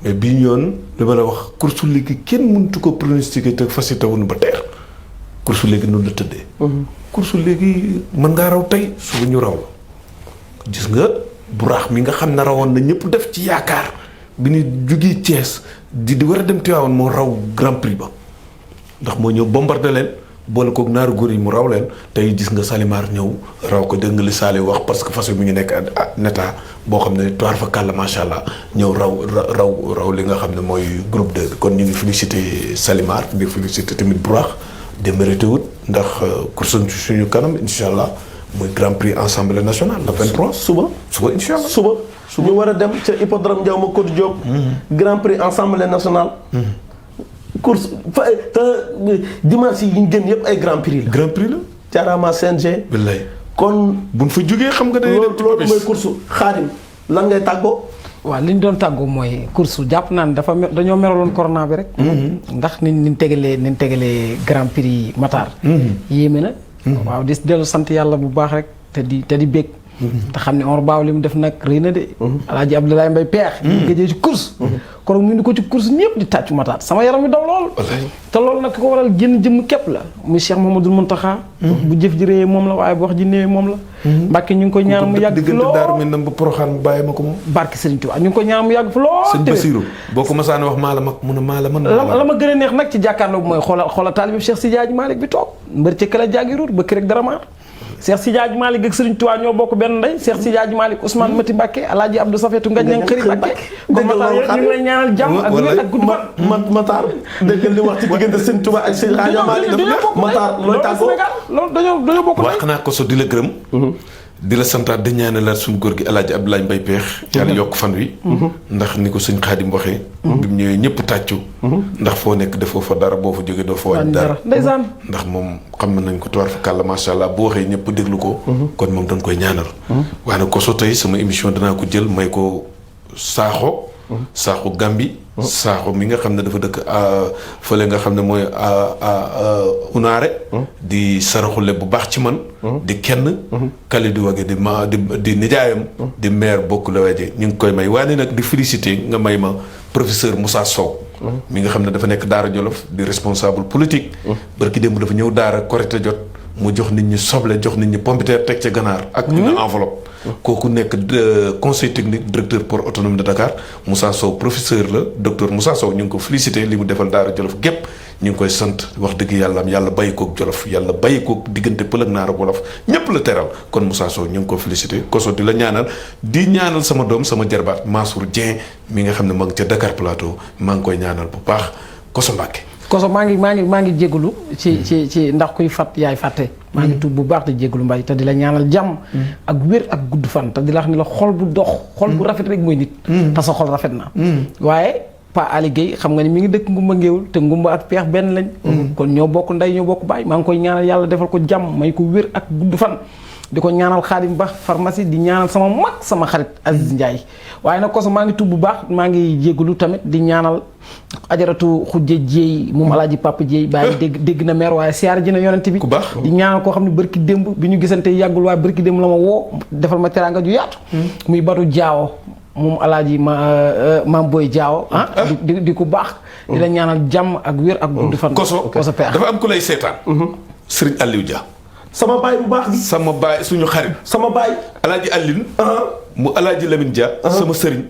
B: mais bii yoon li ma la wax course léegi kenn mënatu ko pronostiquer te fas yi tawuñu ba teer course léegi noonu la tëddee. course léegi mën ngaa raw tey suba ñu raw la gis nga Buraax mi nga xam ne rawoon na ñëpp def ci yaakaar bi ñu jógee Thiès di war a dem Tivaouane moo raw Grand Prix ba ndax moo ñëw bombardé leen boole koog naaru góor yi mu raw leen tey gis nga Salimar ñëw raw ko dégg nga li Saliou wax parce que fas mi ngi nekk neta boo xam ne toir fa kàlla macha allah ñëw raw li nga xam ne mooy groupe 2 bi kon ñu ngi félicité Salimar di félicité tamit Buraax démérité wut ndax course suñu kanam incha allah muy Grand Prix Assemblée nationale le 23 suba incha allah
A: suba ñu war a dem ca hippodrome Ndiaw ma Côte Diop. Grand Prix Assemblée nationale. course fa te dimanche yi ñu gën yëpp ay Grand Prix la.
B: Grand Prix la.
A: jaaraama CNG.
B: billaay
A: kon
B: buñ fa jógee xam nga dañuy dem ci
A: loolu mooy course Xaadim lan ngay tàggoo.
C: waaw li ñu doon tàggoo mooy course jàpp naa ne dañoo meraloon corona bi rek. ndax ni tegalee Grand Prix Matar. yéeme na. waaw di dellu sant yàlla bu baax rek te di bég. te xam ne Omar Ba li mu def nag rëy na de. Alaaji Abdoulaye Mbaye peex. gëjee ci course. kon mu indi ko ci course ñëpp di tàccu Matar sama yaram wi daw lool. te loolu nag ki ko waral génn jëmm képp la muy Cheikh Mouhamadoul Mountakha. bu jëf ji réyee moom la waaye bu wax ji néewee moom la. Mbàkke ñu ngi ko ñaan mu yàgg fi lool
B: diggante Daaru Minam ba Porokhane mu bàyyi ma ko moom.
C: barke Serigne Touba ñu ngi ko ñaan mu yàgg fi lool.
B: sëñ Basirou boo ko masaan wax maa la mag mun a maa la mën
C: la ma gën a neex nag ci jàkkaarloo bi mooy xoolal taalibe bi Cheikh Sidi Hadji Malick bi toog mbër ca kala jàggi ruur ba kër rek dara maar Cheikh Sidi Hadji Malick ak Serigne Touba ñoo bokk benn ndey Cheikh Sidi Hadji Malick Ousmane Mati Mbacké Alaaji Abdou Safetou Ngañ Neng Xëri Mbacké kon Matar ñu ngi lay ñaanal jàmm ak wér ak gudd fan
A: Matar dégg li wax ci diggante Serigne Touba ak Serigne Hadji Malick Matar looy tàggoo
C: loolu dañoo bokk
B: wax naa ko so di la gërëm di la santaat di ñaanalaat suñu góor gi El Hadj Abdoulaye Mbaye Peex yàlla yokk fan wi ndax ni ko sëñ Xaadim waxee bi mu ñëwee ñëpp tàccu ndax foo nekk defoo fa dara boo fa jógee doo fa wàññi dara
C: ndeysaan
B: ndax moom xam nañ ko tuwaar fa kàlla macha allah bu waxee ñëpp déglu ko kon moom dañ koy ñaanal waaye nag Koso tey sama émission danaa ko jël may ko Sakho Gambi Sakho mi nga xam ne dafa dëkk fële nga xam ne mooy Unaare di saraxule bu baax ci man di kenn Kalidou Wage di nijaayam di maire bokk la waje ñu ngi koy may waaye nag di féliciter nga may ma professeur Moussa Sow mi nga xam ne dafa nekk Daara Jolof di responsable politique barki démb dafa ñëw Daara Korité jot mu jox nit ñi soble jox nit ñi pompiteer teg ca ganaar ak une enveloppe kooku nekk conseil technique directeur port autonome de Dakar Moussa Sow professeur la docteur Moussa Sow ñu ngi ko félicité li mu defal Daara Jolof gépp ñu ngi koy sant wax dëgg yàlla am yàlla bàyyi koog Jolof yàlla bàyyi koog diggante pël ak naar ak wolof ñépp la teral kon Moussa Sow ñu ngi ko félicité Koso di la ñaanal di ñaanal sama doom sama jarbaat Mansour Dieng mi nga xam ne ma ngi ca Dakar Plateau maa ngi koy ñaanal bu baax Koso Mbàkke
C: Koso maa ngi jégalu ci ndax kuy fàtt yaay fàtte maa ngi tuub bu baax te jégalu mbay te di la ñaanal jàmm ak wér ak gudd fan te di la wax ni la xol bu dox xol bu rafet rek mooy nit te sa xol rafet na waaye Pa Ali Gueye xam nga ni mi ngi dëkk ngumba ngéewul te ngumba ak peex benn lañ kon ñoo bokk ndey ñoo bokk baay maa ngi koy ñaanal yàlla defal ko jàmm may ko wér ak gudd fan di ko ñaanal Xaadim Ba pharmacie di ñaanal sama mag sama xarit Aziz Ndiaye waaye nag Koso maa ngi tuub bu baax maa ngi jégalu tamit di ñaanal ajaratu xujje jéey moom alaaji Papa Jéey bàyyi dégg na meer waaye siyaar ji na yonent bi ku baax di ñaanal koo xam ne bërki démb bi ñu gisante yàggul waaye bërki démb la ma woo defal ma teraanga ju yaatu muy Badu Jaawo moom alaaji maam Boy Jaawo di ku baax di la ñaanal jàmm ak wér ak gudd fan
B: Koso
C: peex
B: dafa am ku lay seetaan Serigne Aliou Dia
A: sama baay bu baax gi
B: sama baay suñu xarit
A: sama baay
B: alaaji Aline mu alaaji Lamine Dia sama sëriñ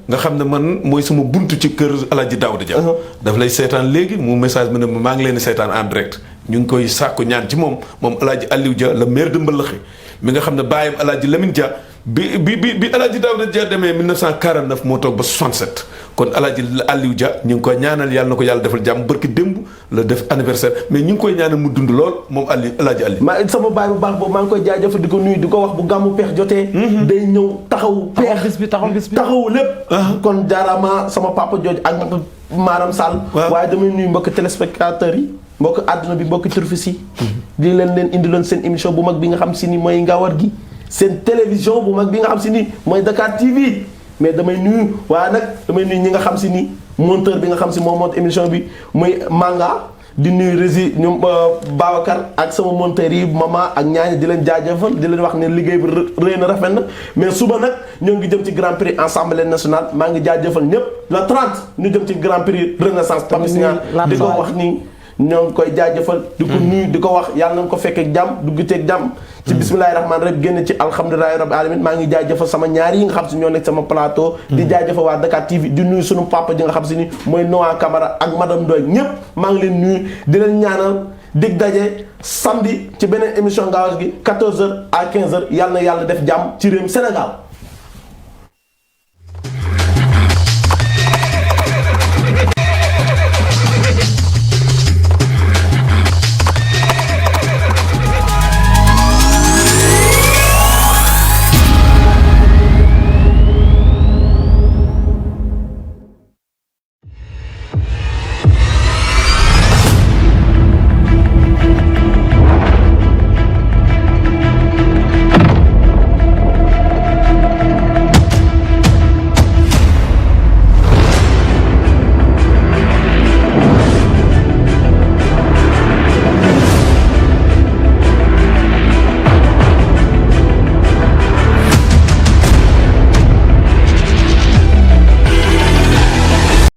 B: nga xam ne man mooy sama buntu ci kër alaaji Daouda Dia daf lay seetaan léegi mu message mu ne maa ngi leen di seetaan en direct ñu ngi koy sàkku ñaan ci moom alaaji Aliou Dia le maire de Mbalaxe mi nga xam ne baayam alaaji Lamine Dia bi alaaji Daouda Dia demee 1949 moo toog ba 67 kon alaaji Aliou Dia ñu ngi koy ñaanal yàlla na ko yàlla defal jàmm barki démb la def anniversaire mais ñu ngi koy ñaanal mu dund lool moom alaaji Aliou
A: ma sama baay bu baax boobu maa ngi koy jaajëfal di ko nuyu di ko wax bu gàmmu peex jotee day ñëw taxaw peex taxaw lépp kon jaaraama sama papa jooj ak Maram Sall waaye damay nuyu mbokk téléspectateurs yi mbokk àdduna bi mbokk turfis yi di leen indiloon seen émission bu mag bi nga xam si ni mooy Ngawar gi seen télévision bu mag bi nga xam si ni mooy Dakar TV mais damay nuyu waaye nag damay nuyu ñi nga xam si ni monteur bi nga xam si moom monte émission bi muy Manga di nuyu rési ñoom Babacar ak sama monteur yi mama ak ñaañi di leen jaajëfal di leen wax ne liggéey bi rëy na rafet na mais suba nag ñoo ngi jëm ci Grand Prix Assemblée nationale maa ngi jaajëfal ñëpp le 30 ñu jëm ci Grand Prix Renaissance Papis Niang di ko wax ni ñoo ngi koy jaajëfal di ko nuyu di ko wax yàlla nañ ko fekkee jàmm dugguteeg jàmm ci bismillahi rahmaani rahim génn ci alhamdulilahi rabbil alamin maa ngi jaajëfal sama ñaar yi nga xam si ñoo nekk sama plateau di jaajëfal waa Dakar TV di nuyu sunu papa ji nga xam si ni mooy Noah Camara ak madame Ndoye ñëpp maa ngi leen nuyu di leen ñaanal dig daje samedi ci beneen émission Ngawar gi 14h à 15h yàlla na yàlla def jàmm ci réewum Sénégal